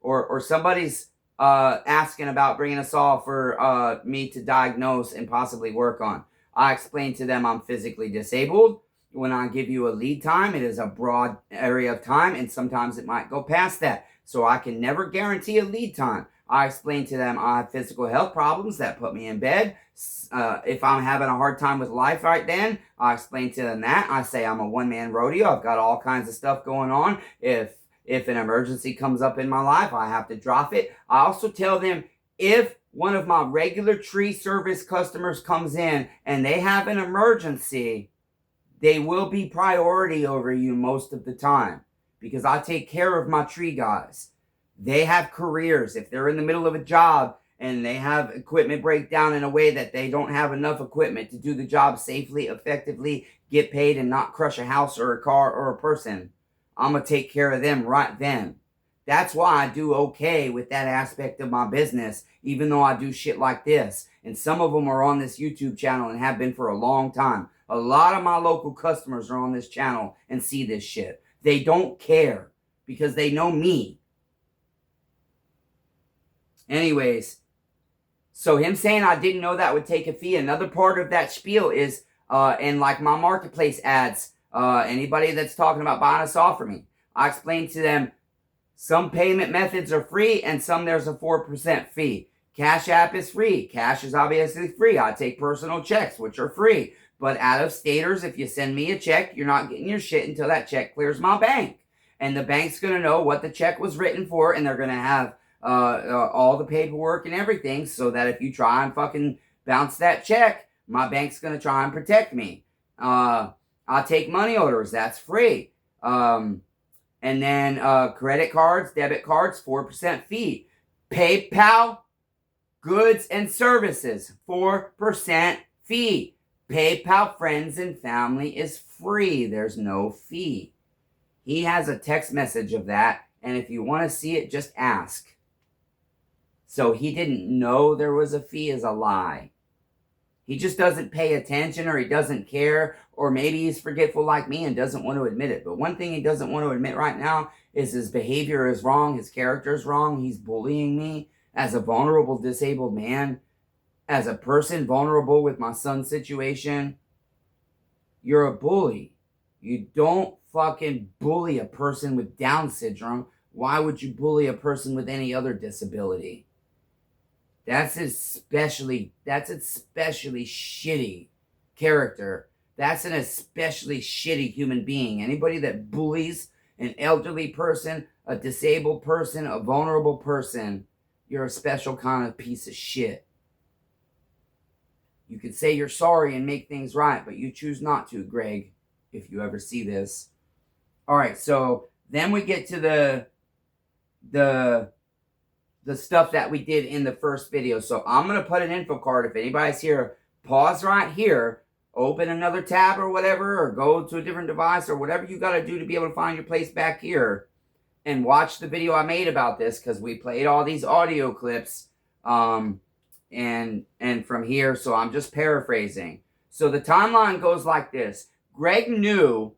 or somebody's asking about bringing a saw for me to diagnose and possibly work on, I explain to them I'm physically disabled. When I give you a lead time, it is a broad area of time, and sometimes it might go past that. So I can never guarantee a lead time. I explain to them I have physical health problems that put me in bed. If I'm having a hard time with life right then, I explain to them that. I say I'm a one-man rodeo. I've got all kinds of stuff going on. If an emergency comes up in my life, I have to drop it. I also tell them if one of my regular tree service customers comes in and they have an emergency, they will be priority over you most of the time because I take care of my tree guys. They have careers. If they're in the middle of a job and they have equipment break down in a way that they don't have enough equipment to do the job safely, effectively, get paid, and not crush a house or a car or a person, I'm going to take care of them right then. That's why I do okay with that aspect of my business, even though I do shit like this. And some of them are on this YouTube channel and have been for a long time. A lot of my local customers are on this channel and see this shit. They don't care because they know me. Anyways, so him saying I didn't know that would take a fee. Another part of that spiel is, in like my marketplace ads, anybody that's talking about buying a saw from me, I explain to them some payment methods are free and some there's a 4% fee. CASHAPP is free. Cash is obviously free. I take personal checks, which are free. But out of staters, if you send me a check, you're not getting your shit until that check clears my bank. And the bank's going to know what the check was written for, and they're going to have all the paperwork and everything, so that if you try and fucking bounce that check, my bank's going to try and protect me. I take money orders. That's free. And then credit cards, debit cards, 4% fee. PayPal, goods and services, 4% fee. PayPal friends and family is free. There's no fee. He has a text message of that, and if you want to see it, just ask. So he didn't know there was a fee is a lie. He just doesn't pay attention, or he doesn't care, or maybe he's forgetful like me and doesn't want to admit it. But one thing he doesn't want to admit right now is his behavior is wrong, his character is wrong. He's bullying me as a vulnerable, disabled man, as a person vulnerable with my son's situation. You're a bully. You don't fucking bully a person with Down syndrome. why would you bully a person with any other disability? That's especially shitty character. That's an especially shitty human being. Anybody that bullies an elderly person, a disabled person, a vulnerable person, you're a special kind of piece of shit. You could say you're sorry and make things right, but you choose not to, Greg, if you ever see this. All right, so then we get to the stuff that we did in the first video. So I'm going to put an info card. If anybody's here, pause right here, open another tab or whatever, or go to a different device or whatever you got to do to be able to find your place back here and watch the video I made about this, because we played all these audio clips and from here, so I'm just paraphrasing. So the timeline goes like this. Greg knew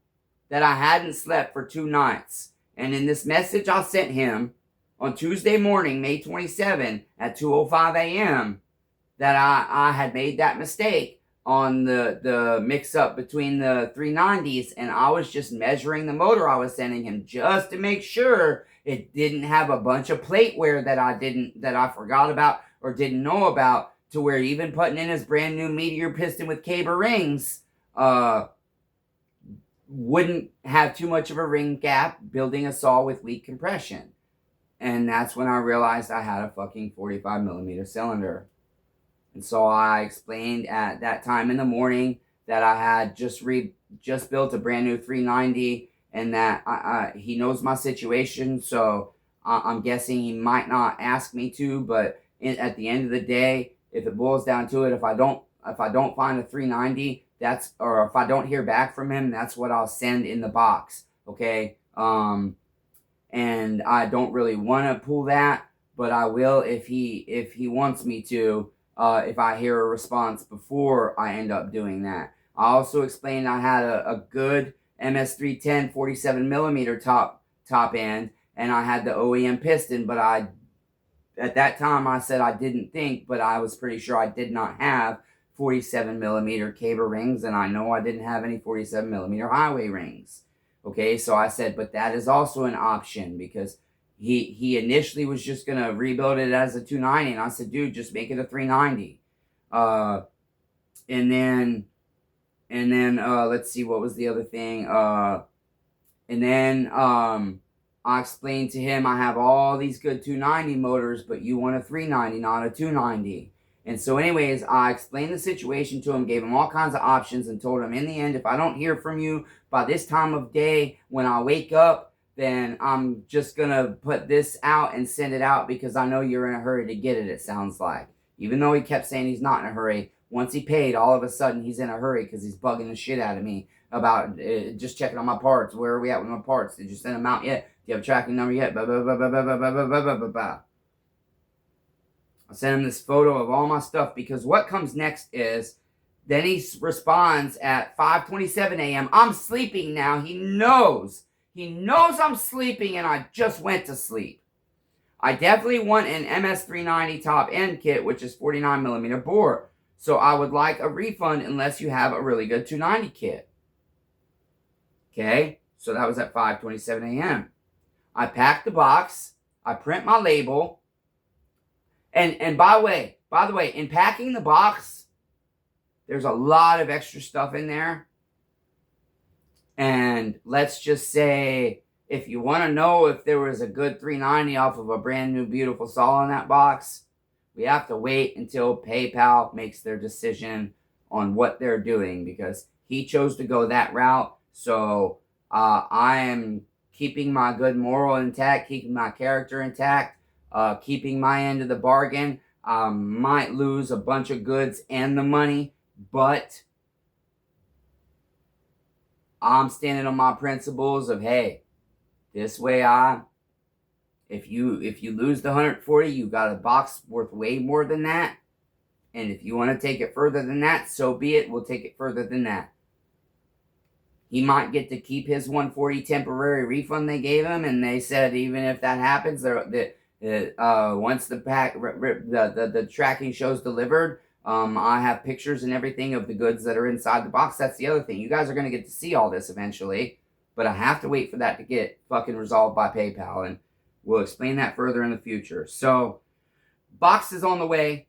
that I hadn't slept for 2 nights. And in this message I sent him on Tuesday morning, May 27 at 2:05 a.m., that I had made that mistake on the mix-up between the 390s, and I was just measuring the motor I was sending him just to make sure it didn't have a bunch of plate wear that I forgot about or didn't know about, to where even putting in his brand new Meteor piston with Caber rings wouldn't have too much of a ring gap, building a saw with weak compression. And that's when I realized I had a fucking 45 millimeter cylinder. And so I explained at that time in the morning that I had just built a brand new 390, and that he knows my situation. So I'm guessing he might not ask me to, but at the end of the day, if it boils down to it, if I don't find a 390, or if I don't hear back from him, that's what I'll send in the box. Okay. And I don't really want to pull that, but I will if he wants me to, if I hear a response before I end up doing that. I also explained I had a good MS310 47 millimeter top end, and I had the OEM piston, but at that time I said I didn't think, but I was pretty sure I did not have 47 millimeter Caber rings, and I know I didn't have any 47 millimeter highway rings. Okay, so I said, but that is also an option, because he initially was just going to rebuild it as a 290, and I said, dude, just make it a 390. And then let's see, what was the other thing? And then I explained to him, I have all these good 290 motors, but you want a 390, not a 290. And so anyways, I explained the situation to him, gave him all kinds of options, and told him, in the end, if I don't hear from you by this time of day when I wake up, then I'm just going to put this out and send it out, because I know you're in a hurry to get it, it sounds like. Even though he kept saying he's not in a hurry, once he paid, all of a sudden he's in a hurry because he's bugging the shit out of me about just checking on my parts. Where are we at with my parts? Did you send them out yet? Do you have a tracking number yet? Blah, blah, blah, blah, blah, blah, blah, blah, blah, blah, blah. I sent him this photo of all my stuff, because what comes next is, then he responds at 5:27 a.m. I'm sleeping now. He knows I'm sleeping, and I just went to sleep. I definitely want an MS390 top end kit, which is 49 millimeter bore. So I would like a refund unless you have a really good 290 kit. Okay, so that was at 5:27 a.m. I pack the box. I print my label. And by the way, in packing the box, there's a lot of extra stuff in there. And let's just say, if you want to know if there was a good 390 off of a brand new beautiful saw in that box, we have to wait until PayPal makes their decision on what they're doing, because he chose to go that route. So I am keeping my good moral intact, keeping my character intact, keeping my end of the bargain. I might lose a bunch of goods and the money, but I'm standing on my principles of, hey, this way if you lose the 140, you got a box worth way more than that. And if you want to take it further than that, so be it. We'll take it further than that. He might get to keep his 140 temporary refund they gave him, and they said even if that happens, once the tracking shows delivered, I have pictures and everything of the goods that are inside the box. That's the other thing. You guys are going to get to see all this eventually, but I have to wait for that to get fucking resolved by PayPal. And We'll explain that further in the future. So, box is on the way.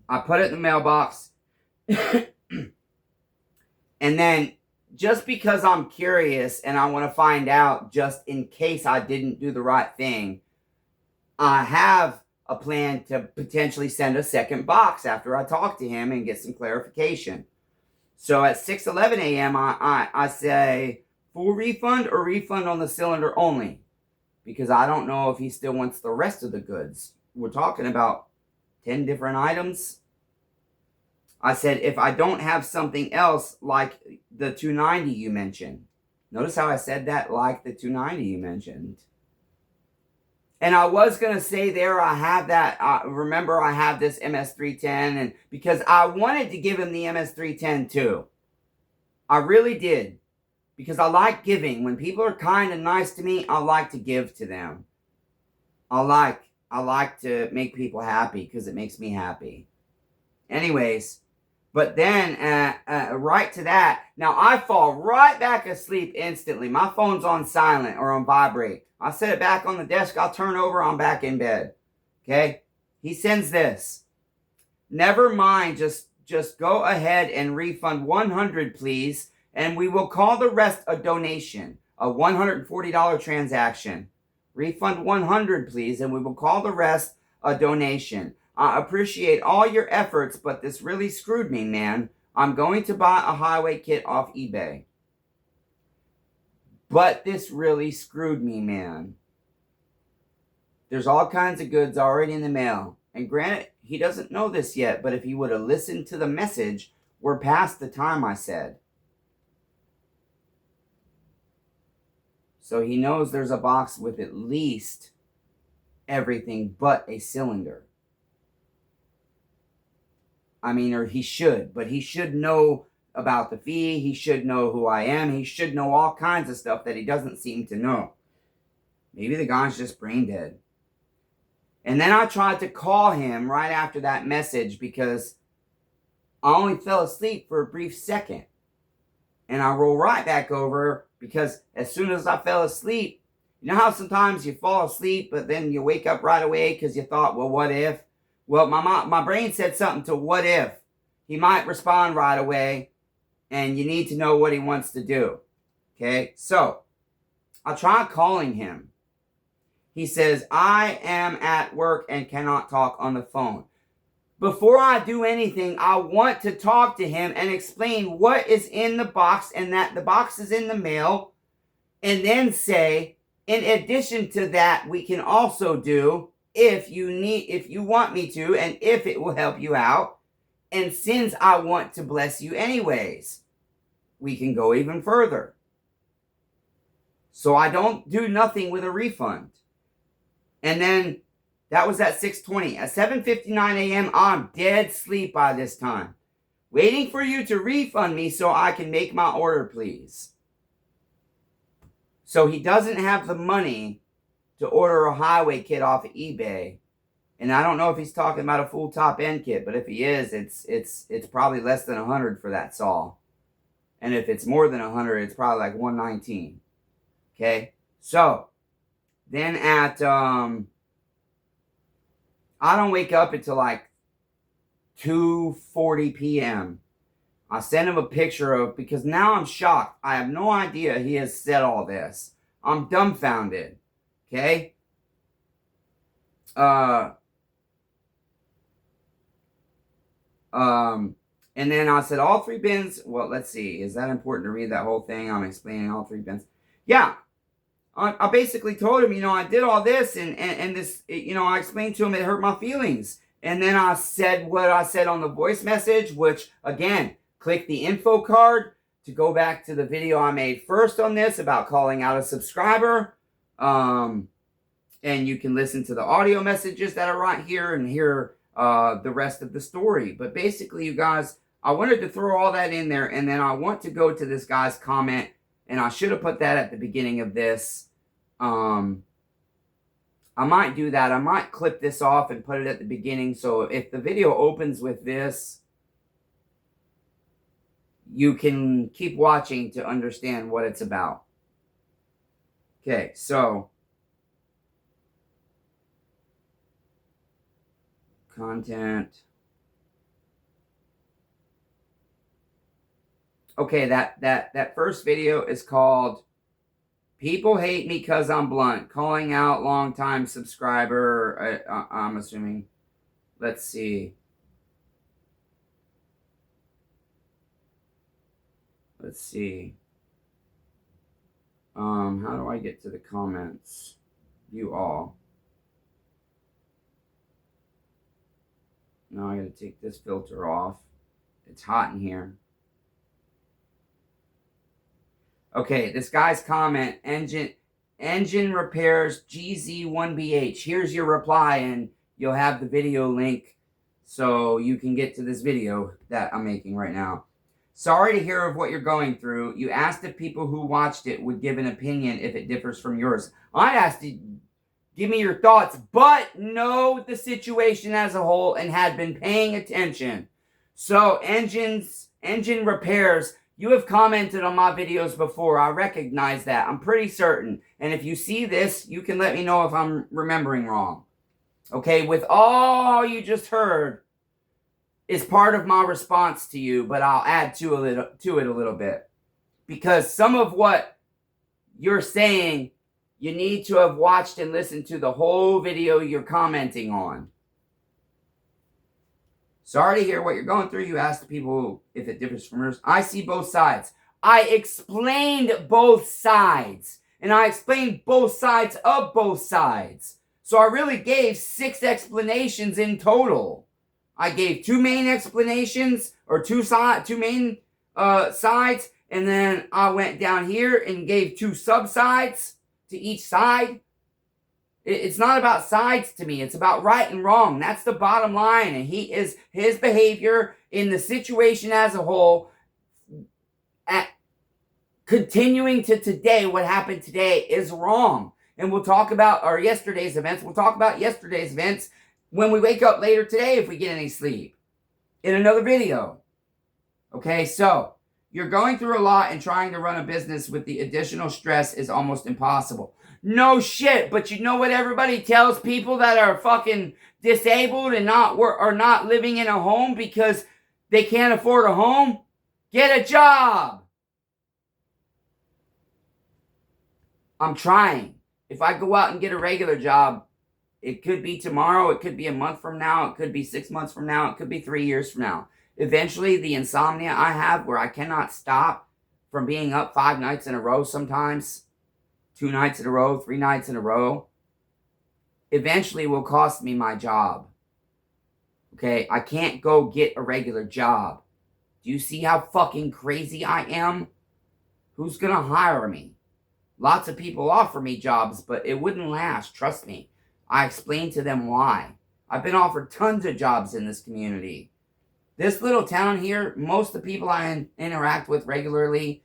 I put it in the mailbox. And then, just because I'm curious and I want to find out, just in case I didn't do the right thing, I have a plan to potentially send a second box after I talk to him and get some clarification. So at 6:11 a.m., I say full refund or refund on the cylinder only, because I don't know if he still wants the rest of the goods. We're talking about 10 different items. I said, if I don't have something else like the 290 you mentioned. Notice how I said that, like the 290 you mentioned. And I was going to say there, I have that, remember I have this MS310, and because I wanted to give him the MS310 too. I really did. Because I like giving. When people are kind and nice to me, I like to give to them. I like to make people happy because it makes me happy. Anyways, but then right to that, now I fall right back asleep instantly. My phone's on silent or on vibrate. I set it back on the desk. I'll turn over. I'm back in bed. Okay? He sends this. Never mind. Just go ahead and refund $100, please. And we will call the rest a donation. A $140 transaction. Refund $100, please. And we will call the rest a donation. I appreciate all your efforts, but this really screwed me, man. I'm going to buy a highway kit off eBay. But this really screwed me, man. There's all kinds of goods already in the mail. And granted, he doesn't know this yet, but if he would have listened to the message, we're past the time I said. So he knows there's a box with at least everything but a cylinder. I mean, or he should, but he should know about the fee. He should know who I am. He should know all kinds of stuff that he doesn't seem to know. Maybe the guy's just brain dead. And then I tried to call him right after that message because I only fell asleep for a brief second. And I roll right back over because as soon as I fell asleep, you know how sometimes you fall asleep, but then you wake up right away because you thought, well, what if? Well, my brain said something to what if. He might respond right away, and you need to know what he wants to do. Okay, so I tried calling him. He says, I am at work and cannot talk on the phone. Before I do anything, I want to talk to him and explain what is in the box and that the box is in the mail. And then say, in addition to that, we can also do, if you want me to, and if it will help you out. And since I want to bless you anyways, we can go even further. So I don't do nothing with a refund. And then that was at 6:20. At 7:59 a.m., I'm dead sleep by this time. Waiting for you to refund me so I can make my order, please. So he doesn't have the money to order a highway kit off of eBay. And I don't know if he's talking about a full top end kit, but if he is, it's probably less than $100 for that saw. And if it's more than $100, it's probably like $119. Okay? So then at I don't wake up until like 2:40 p.m. I send him a picture of, because now I'm shocked. I have no idea he has said all this. I'm dumbfounded. Okay? And then I said all 3 bins. Well, let's see. Is that important to read that whole thing? I'm explaining all 3 bins. Yeah. I basically told him, I did all this and this, I explained to him it hurt my feelings. And then I said what I said on the voice message, which, again, click the info card to go back to the video I made first on this about calling out a subscriber. And you can listen to the audio messages that are right here and hear the rest of the story. But basically, you guys, I wanted to throw all that in there, and then I want to go to this guy's comment, and I should have put that at the beginning of this. I might do that. I might clip this off and put it at the beginning, so if the video opens with this, you can keep watching to understand what it's about. Okay, so content. Okay, that first video is called "People Hate Me Cause I'm Blunt," calling out longtime subscriber. I'm assuming. Let's see. Let's see. How do I get to the comments? View all. Now I gotta take this filter off. It's hot in here. Okay, this guy's comment, engine repairs GZ1BH. Here's your reply, and you'll have the video link so you can get to this video that I'm making right now. Sorry to hear of what you're going through. You asked if people who watched it would give an opinion if it differs from yours. I asked you, give me your thoughts, but know the situation as a whole and had been paying attention. So, engine repairs. You have commented on my videos before. I recognize that. I'm pretty certain. And if you see this, you can let me know if I'm remembering wrong. Okay, with all you just heard is part of my response to you, but I'll add to it a little bit. Because some of what you're saying, you need to have watched and listened to the whole video you're commenting on. Sorry to hear what you're going through. You asked the people if it differs from yours. I see both sides. I explained both sides. And I explained both sides of both sides. So I really gave 6 explanations in total. I gave 2 main explanations, or 2 main sides. And then I went down here and gave 2 sub-sides to each side. It's not about sides to me. It's about right and wrong. That's the bottom line. And his behavior in the situation as a whole, continuing to today, what happened today is wrong. And we'll talk about yesterday's events. We'll talk about yesterday's events when we wake up later today if we get any sleep in another video. Okay, so you're going through a lot and trying to run a business with the additional stress is almost impossible. No shit, but you know what everybody tells people that are fucking disabled and not living in a home because they can't afford a home? Get a job. I'm trying. If I go out and get a regular job, it could be tomorrow, it could be a month from now, it could be 6 months from now, it could be 3 years from now. Eventually, the insomnia I have where I cannot stop from being up 5 nights in a row sometimes, 2 nights in a row, 3 nights in a row, eventually will cost me my job. Okay, I can't go get a regular job. Do you see how fucking crazy I am? Who's gonna hire me? Lots of people offer me jobs, but it wouldn't last, trust me. I explained to them why. I've been offered tons of jobs in this community. This little town here, most of the people I interact with regularly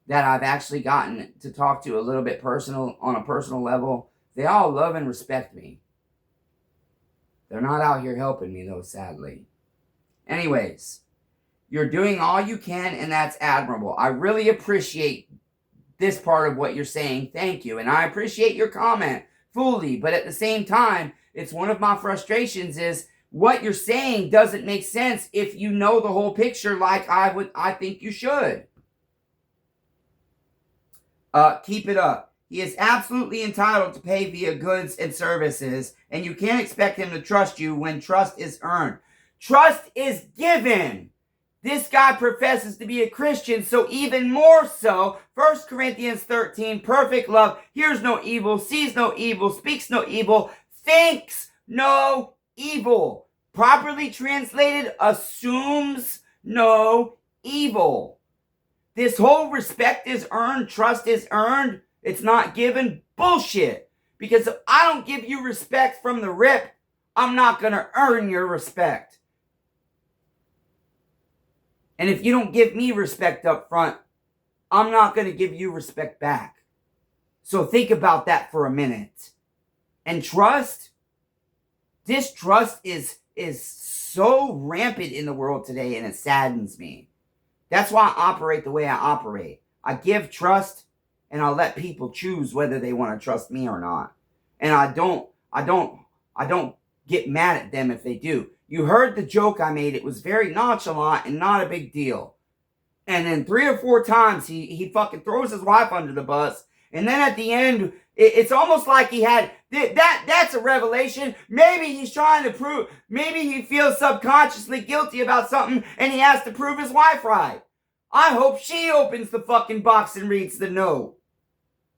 that I've actually gotten to talk to a little bit on a personal level, they all love and respect me. They're not out here helping me though, sadly. Anyways, you're doing all you can and that's admirable. I really appreciate this part of what you're saying. Thank you. And I appreciate your comment fully. But at the same time, it's one of my frustrations is what you're saying doesn't make sense if you know the whole picture like I think you should. Keep it up. He is absolutely entitled to pay via goods and services, and you can't expect him to trust you when trust is earned. Trust is given. This guy professes to be a Christian, so even more so, 1 Corinthians 13, perfect love, hears no evil, sees no evil, speaks no evil, thinks no evil. Properly translated, assumes no evil. This whole respect is earned, trust is earned, it's not given, bullshit. Because if I don't give you respect from the rip, I'm not going to earn your respect. And if you don't give me respect up front, I'm not going to give you respect back. So think about that for a minute. And trust, distrust is so rampant in the world today, and it saddens me. That's why I operate the way I operate. I give trust, and I'll let people choose whether they want to trust me or not. And I don't get mad at them if they do. You heard the joke I made. It was very nonchalant and not a big deal. And then 3 or 4 times he fucking throws his wife under the bus. And then at the end, it's almost like he had that's a revelation. Maybe he's trying to prove, maybe he feels subconsciously guilty about something and he has to prove his wife right. I hope she opens the fucking box and reads the note.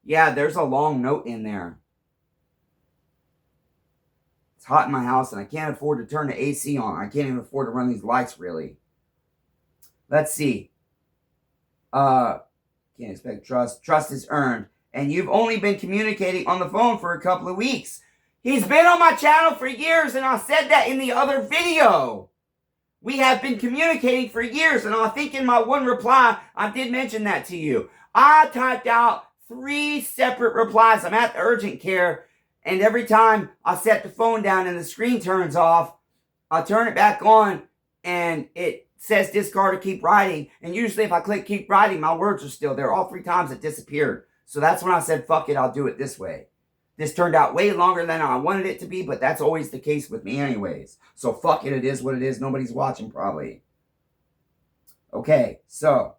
Yeah, there's a long note in there. It's hot in my house and I can't afford to turn the AC on. I can't even afford to run these lights, really. Let's see. Can't expect trust. Trust is earned. And you've only been communicating on the phone for a couple of weeks. He's been on my channel for years, and I said that in the other video. We have been communicating for years, and I think in my one reply, I did mention that to you. I typed out 3 separate replies. I'm at the urgent care, and every time I set the phone down and the screen turns off, I turn it back on, and it says discard or keep writing. And usually if I click keep writing, my words are still there. All 3 times it disappeared. So that's when I said, fuck it, I'll do it this way. This turned out way longer than I wanted it to be, but that's always the case with me anyways. So fuck it, it is what it is. Nobody's watching probably. Okay, so.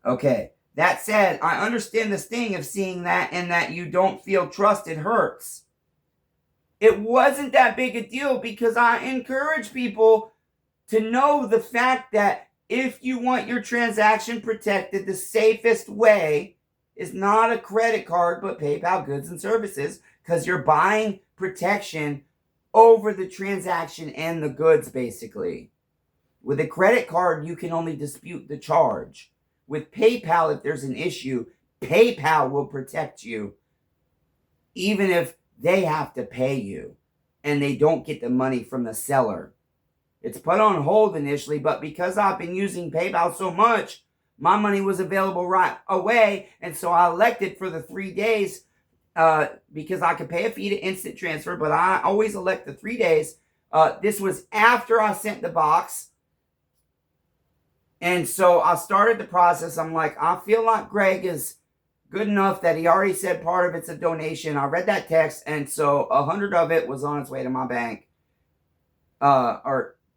Okay, that said, I understand the sting of seeing that and that you don't feel trusted hurts. It wasn't that big a deal because I encourage people to know the fact that if you want your transaction protected, the safest way is not a credit card, but PayPal goods and services, because you're buying protection over the transaction and the goods, basically. With a credit card, you can only dispute the charge. With PayPal, if there's an issue, PayPal will protect you, even if they have to pay you, and they don't get the money from the seller. It's put on hold initially, but because I've been using PayPal so much, my money was available right away, and so I elected for the 3 days because I could pay a fee to instant transfer, but I always elect the 3 days. This was after I sent the box, and so I started the process. I'm like, I feel like Greg is good enough that he already said part of it's a donation. I read that text, and so 100 of it was on its way to my bank.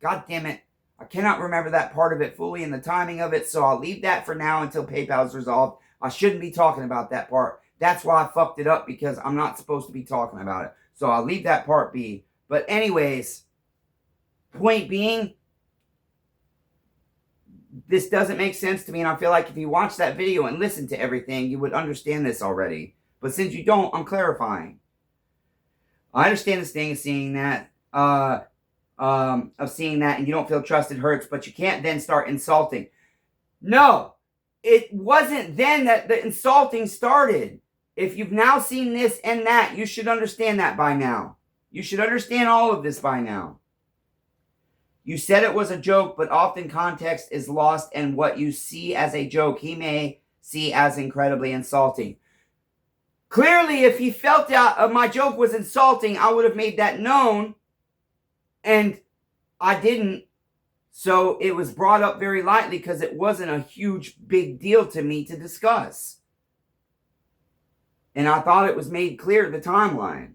God damn it, I cannot remember that part of it fully and the timing of it, so I'll leave that for now until PayPal's resolved. I shouldn't be talking about that part. That's why I fucked it up, because I'm not supposed to be talking about it. So I'll leave that part be. But anyways, point being, this doesn't make sense to me, and I feel like if you watch that video and listen to everything, you would understand this already. But since you don't, I'm clarifying. I understand this thing of seeing that, and you don't feel trusted hurts, but you can't then start insulting. No, it wasn't then that the insulting started. If you've now seen this and that, you should understand that by now. You should understand all of this by now. You said it was a joke, but often context is lost, and what you see as a joke, he may see as incredibly insulting. Clearly, if he felt that my joke was insulting, I would have made that known. And I didn't, so it was brought up very lightly because it wasn't a huge, big deal to me to discuss. And I thought it was made clear the timeline.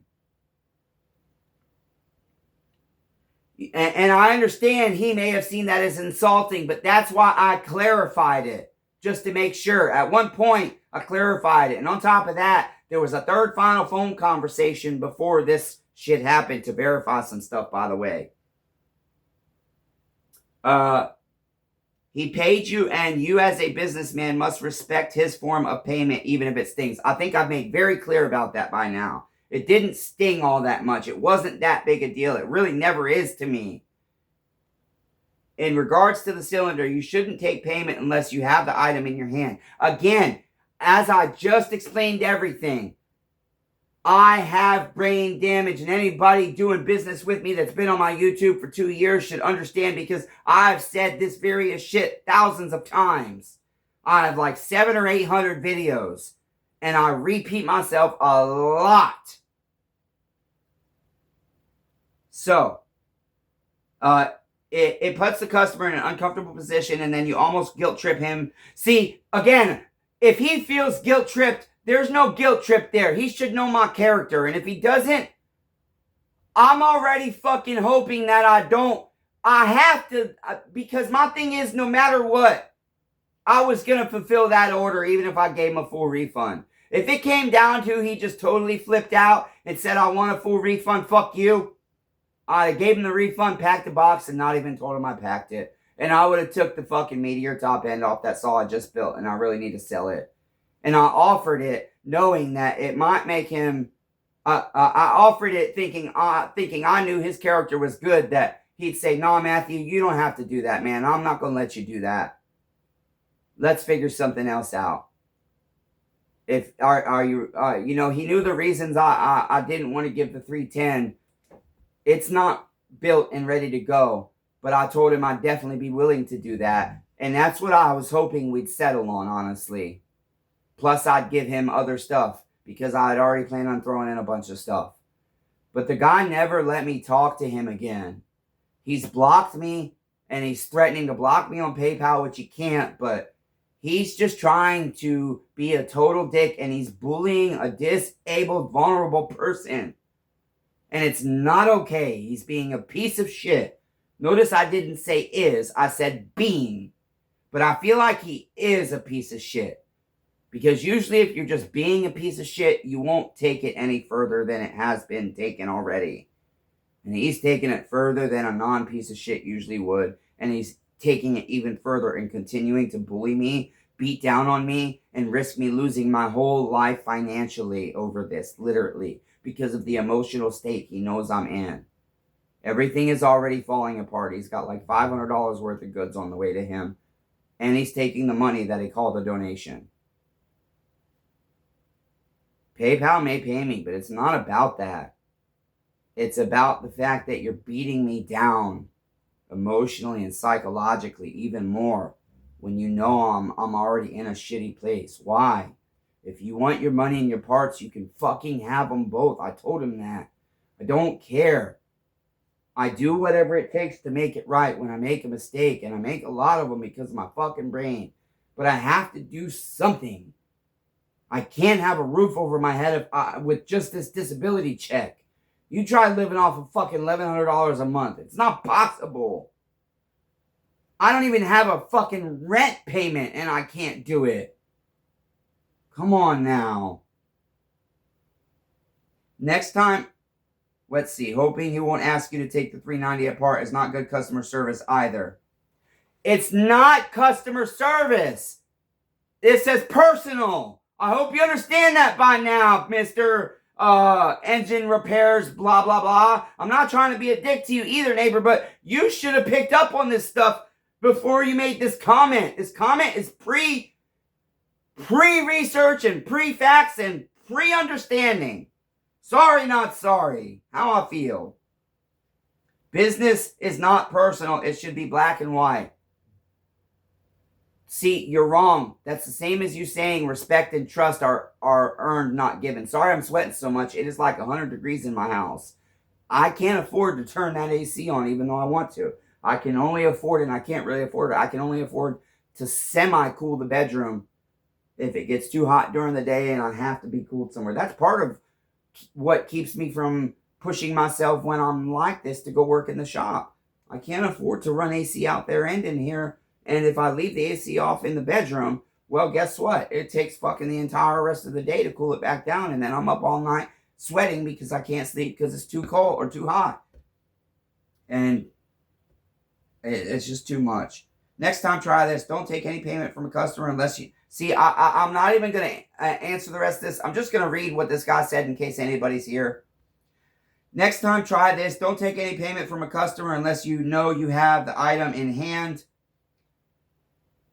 And I understand he may have seen that as insulting, but that's why I clarified it, just to make sure. At one point, I clarified it. And on top of that, there was a 3rd final phone conversation before this shit happened to verify some stuff, by the way. He paid you, and you as a businessman must respect his form of payment, even if it stings. I think I've made very clear about that by now. It didn't sting all that much. It wasn't that big a deal. It really never is to me. In regards to the cylinder, you shouldn't take payment unless you have the item in your hand. Again, as I just explained everything, I have brain damage, and anybody doing business with me that's been on my YouTube for 2 years should understand, because I've said this various shit thousands of times. I have like 700 or 800 videos, and I repeat myself a lot. So, it puts the customer in an uncomfortable position, and then you almost guilt trip him. See, again, if he feels guilt tripped, There's no guilt trip there. He should know my character. And if he doesn't, I'm already fucking hoping that I don't. I have to, because my thing is, no matter what, I was going to fulfill that order even if I gave him a full refund. If it came down to he just totally flipped out and said, I want a full refund, fuck you, I gave him the refund, packed the box, and not even told him I packed it. And I would have took the fucking meteor top end off that saw I just built, and I really need to sell it. And I offered it knowing that it might make him, I offered it thinking I knew his character was good, that he'd say, no, Matthew, you don't have to do that, man. I'm not going to let you do that. Let's figure something else out. If are you he knew the reasons I didn't want to give the 310. It's not built and ready to go, but I told him I'd definitely be willing to do that, and that's what I was hoping we'd settle on, honestly. Plus, I'd give him other stuff because I had already planned on throwing in a bunch of stuff. But the guy never let me talk to him again. He's blocked me, and he's threatening to block me on PayPal, which he can't, but he's just trying to be a total dick, and he's bullying a disabled, vulnerable person. And it's not okay. He's being a piece of shit. Notice I didn't say is, I said being. But I feel like he is a piece of shit. Because usually if you're just being a piece of shit, you won't take it any further than it has been taken already. And he's taking it further than a non-piece of shit usually would. And he's taking it even further and continuing to bully me, beat down on me, and risk me losing my whole life financially over this, literally, because of the emotional state he knows I'm in. Everything is already falling apart. He's got like $500 worth of goods on the way to him, and he's taking the money that he called a donation. PayPal may pay me, but it's not about that. It's about the fact that you're beating me down emotionally and psychologically even more when you know I'm already in a shitty place. Why? If you want your money and your parts, you can fucking have them both. I told him that. I don't care. I do whatever it takes to make it right when I make a mistake, and I make a lot of them because of my fucking brain. But I have to do something. I can't have a roof over my head with just this disability check. You try living off of fucking $1,100 a month. It's not possible. I don't even have a fucking rent payment, and I can't do it. Come on now. Next time, let's see. Hoping he won't ask you to take the $390 apart is not good customer service either. It's not customer service. It says personal. I hope you understand that by now, Mr. Engine repairs, blah, blah, blah. I'm not trying to be a dick to you either, neighbor, but you should have picked up on this stuff before you made this comment. This comment is pre-research and pre-facts and pre-understanding. Sorry, not sorry. How I feel. Business is not personal. It should be black and white. See, you're wrong. That's the same as you saying respect and trust are earned, not given. Sorry I'm sweating so much. It is like 100 degrees in my house. I can't afford to turn that AC on even though I want to. I can only afford it, and I can't really afford it. I can only afford to semi-cool the bedroom if it gets too hot during the day and I have to be cooled somewhere. That's part of what keeps me from pushing myself when I'm like this to go work in the shop. I can't afford to run AC out there and in here. And if I leave the AC off in the bedroom, well, guess what? It takes fucking the entire rest of the day to cool it back down. And then I'm up all night sweating because I can't sleep because it's too cold or too hot. And it's just too much. Next time, try this. Don't take any payment from a customer unless you... See, I'm not even going to answer the rest of this. I'm just going to read what this guy said in case anybody's here. Next time, try this. Don't take any payment from a customer unless you know you have the item in hand.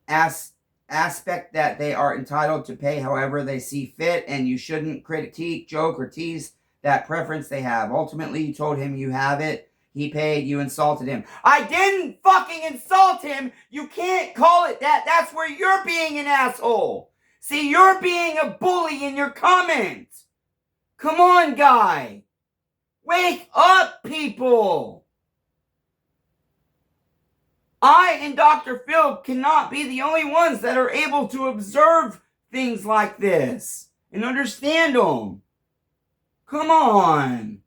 Aspect that they are entitled to pay however they see fit, and you shouldn't critique, joke, or tease that preference they have. Ultimately, you told him you have it. He paid. You insulted him. I didn't fucking insult him. You can't call it that. That's where you're being an asshole. See, you're being a bully in your comments. Come on, guy. Wake up, people. I and Dr. Phil cannot be the only ones that are able to observe things like this and understand them. Come on.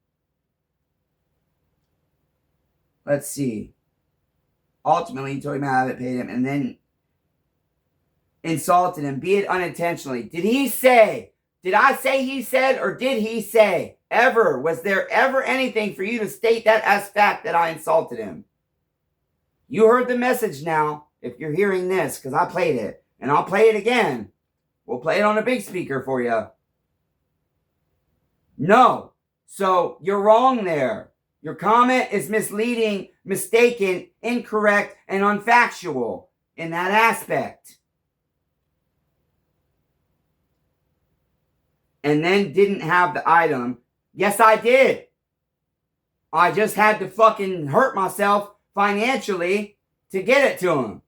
Let's see. Ultimately, he told him I haven't paid him, and then insulted him, be it unintentionally. Did he say? Did I say he said, or did he say? Ever? Was there ever anything for you to state that as fact that I insulted him? You heard the message now, if you're hearing this, because I played it. And I'll play it again. We'll play it on a big speaker for you. No. So, you're wrong there. Your comment is misleading, mistaken, incorrect, and unfactual in that aspect. And then didn't have the item. Yes, I did. I just had to fucking hurt myself financially to get it to him.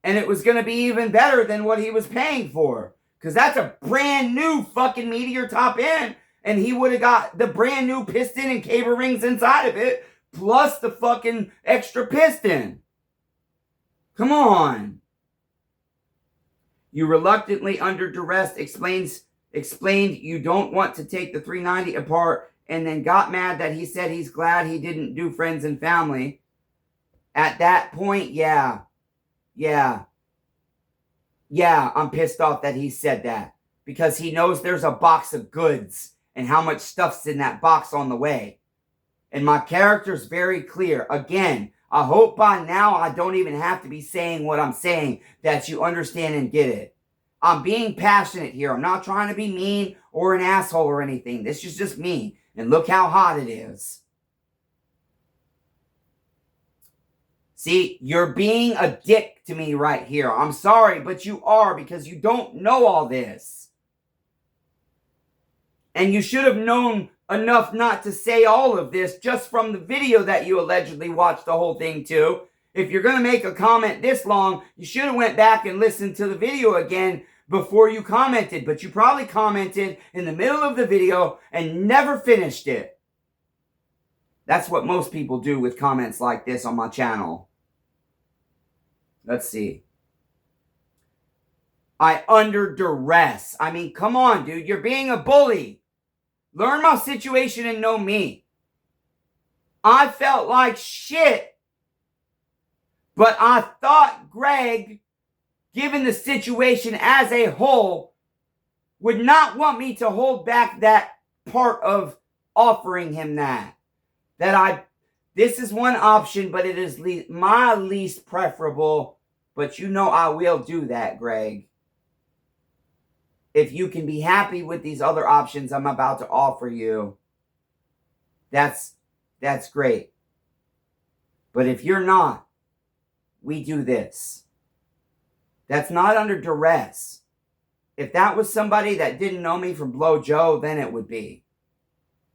And it was going to be even better than what he was paying for. Because that's a brand new fucking Meteor top end. And he would have got the brand new piston and cable rings inside of it. Plus the fucking extra piston. Come on. You reluctantly, under duress, explained you don't want to take the 390 apart, and then got mad that he said he's glad he didn't do friends and family. At that point, yeah, I'm pissed off that he said that. Because he knows there's a box of goods and how much stuff's in that box on the way. And my character's very clear. Again, I hope by now I don't even have to be saying what I'm saying, that you understand and get it. I'm being passionate here. I'm not trying to be mean or an asshole or anything. This is just me. And look how hot it is. See, you're being a dick to me right here. I'm sorry, but you are, because you don't know all this. And you should have known enough not to say all of this just from the video that you allegedly watched the whole thing to. If you're going to make a comment this long, you should have went back and listened to the video again before you commented. But you probably commented in the middle of the video and never finished it. That's what most people do with comments like this on my channel. Let's see. I under duress. I mean, come on, dude. You're being a bully. Learn my situation and know me. I felt like shit. But I thought Greg, given the situation as a whole, would not want me to hold back that part of offering him that. This is one option, but it is my least preferable. But you know I will do that, Greg. If you can be happy with these other options I'm about to offer you, that's great. But if you're not, we do this. That's not under duress. If that was somebody that didn't know me from Blow Joe, then it would be.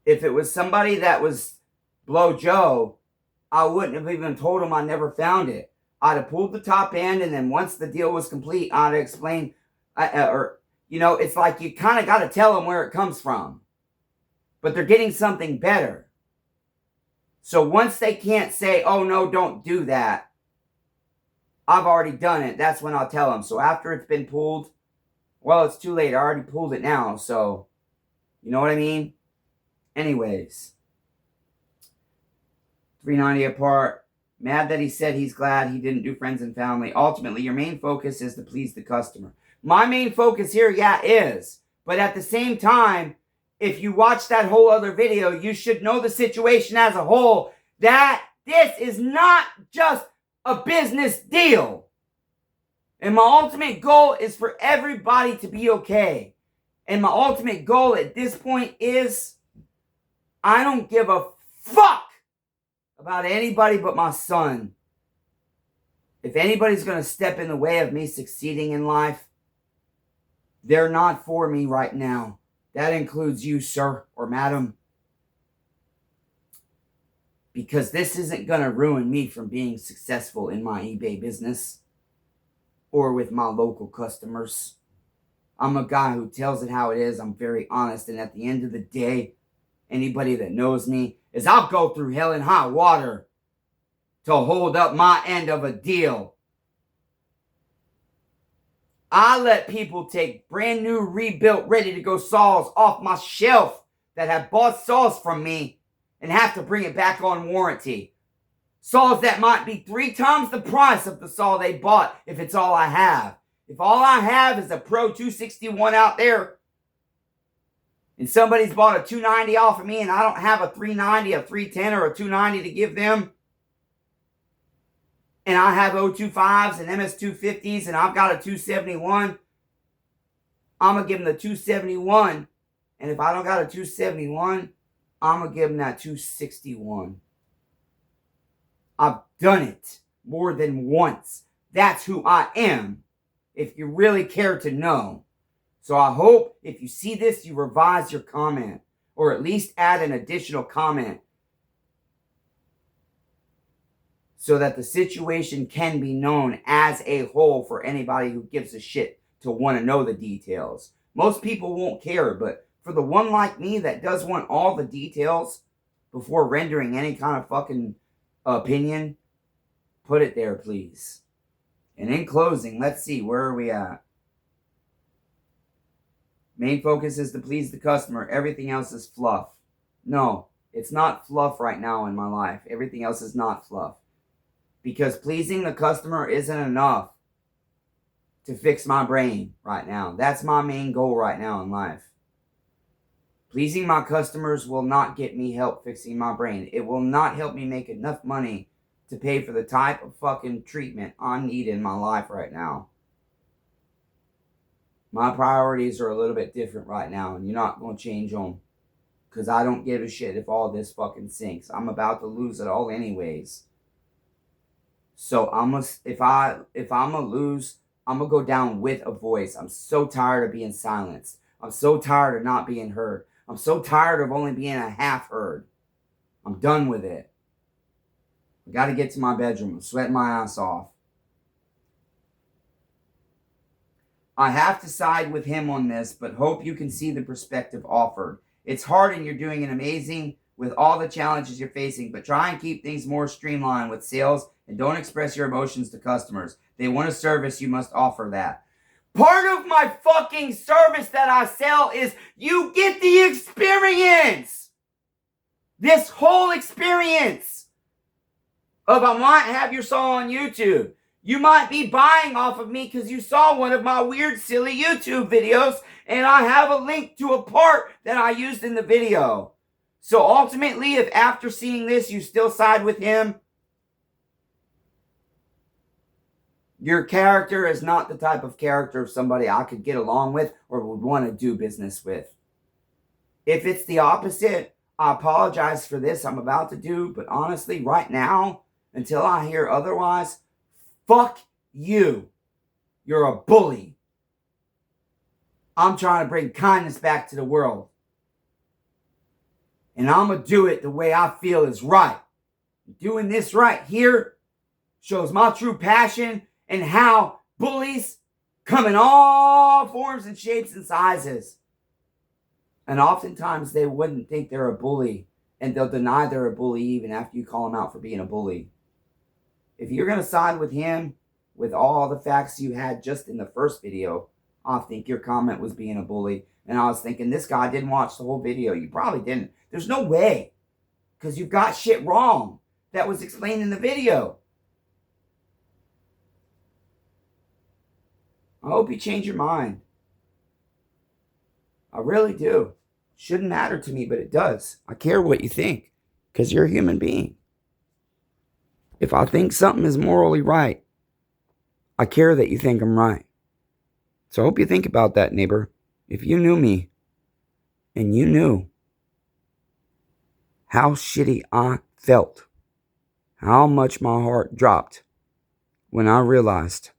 If it was somebody that was Blow Joe, I wouldn't have even told him I never found it. I'd have pulled the top end, and then once the deal was complete, I'd have explained, it's like you kind of got to tell them where it comes from. But they're getting something better. So once they can't say, oh no, don't do that, I've already done it. That's when I'll tell them. So after it's been pulled, well, it's too late. I already pulled it now. So, you know what I mean? Anyways. 390 apart. Mad that he said he's glad he didn't do friends and family. Ultimately, your main focus is to please the customer. My main focus here, is. But at the same time, if you watch that whole other video, you should know the situation as a whole. That this is not just a business deal. And my ultimate goal is for everybody to be okay. And my ultimate goal at this point is I don't give a fuck about anybody but my son. If anybody's going to step in the way of me succeeding in life, they're not for me right now. That includes you, sir or madam. Because this isn't going to ruin me from being successful in my eBay business or with my local customers. I'm a guy who tells it how it is. I'm very honest. And at the end of the day, anybody that knows me is I'll go through hell and high water to hold up my end of a deal. I let people take brand new, rebuilt, ready to go saws off my shelf that have bought saws from me and have to bring it back on warranty. Saws that might be 3 times the price of the saw they bought if it's all I have. If all I have is a Pro 261 out there, and somebody's bought a 290 off of me and I don't have a 390, a 310, or a 290 to give them, and I have 025s and MS250s and I've got a 271, I'm going to give them the 271. And if I don't got a 271, I'm going to give them that 261. I've done it more than once. That's who I am, if you really care to know. So I hope if you see this, you revise your comment, or at least add an additional comment, so that the situation can be known as a whole for anybody who gives a shit to want to know the details. Most people won't care, but for the one like me that does want all the details before rendering any kind of fucking opinion, put it there, please. And in closing, let's see, where are we at? Main focus is to please the customer. Everything else is fluff. No, it's not fluff right now in my life. Everything else is not fluff. Because pleasing the customer isn't enough to fix my brain right now. That's my main goal right now in life. Pleasing my customers will not get me help fixing my brain. It will not help me make enough money to pay for the type of fucking treatment I need in my life right now. My priorities are a little bit different right now, and you're not going to change them. Because I don't give a shit if all this fucking sinks. I'm about to lose it all anyways. So if I'm gonna lose, I'm gonna go down with a voice. I'm so tired of being silenced. I'm so tired of not being heard. I'm so tired of only being a half heard. I'm done with it. I gotta get to my bedroom. I'm sweating my ass off. I have to side with him on this, but hope you can see the perspective offered. It's hard and you're doing an amazing with all the challenges you're facing, but try and keep things more streamlined with sales and don't express your emotions to customers. They want a service, you must offer that. Part of my fucking service that I sell is you get the experience. This whole experience of I might have your saw on YouTube. You might be buying off of me because you saw one of my weird, silly YouTube videos, and I have a link to a part that I used in the video. So ultimately, if after seeing this you still side with him, your character is not the type of character of somebody I could get along with or would want to do business with. If it's the opposite, I apologize for this I'm about to do, but honestly, right now, until I hear otherwise, fuck you. You're a bully. I'm trying to bring kindness back to the world. And I'm going to do it the way I feel is right. Doing this right here shows my true passion and how bullies come in all forms and shapes and sizes. And oftentimes they wouldn't think they're a bully, and they'll deny they're a bully even after you call them out for being a bully. If you're going to side with him with all the facts you had just in the first video, I think your comment was being a bully. And I was thinking, this guy didn't watch the whole video. You probably didn't. There's no way. Because you've got shit wrong that was explained in the video. I hope you change your mind. I really do. Shouldn't matter to me, but it does. I care what you think. Because you're a human being. If I think something is morally right, I care that you think I'm right. So I hope you think about that, neighbor. If you knew me, and you knew how shitty I felt, how much my heart dropped when I realized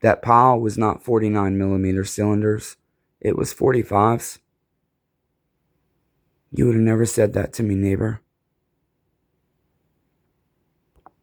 that pile was not 49mm cylinders, it was 45s. You would have never said that to me, neighbor.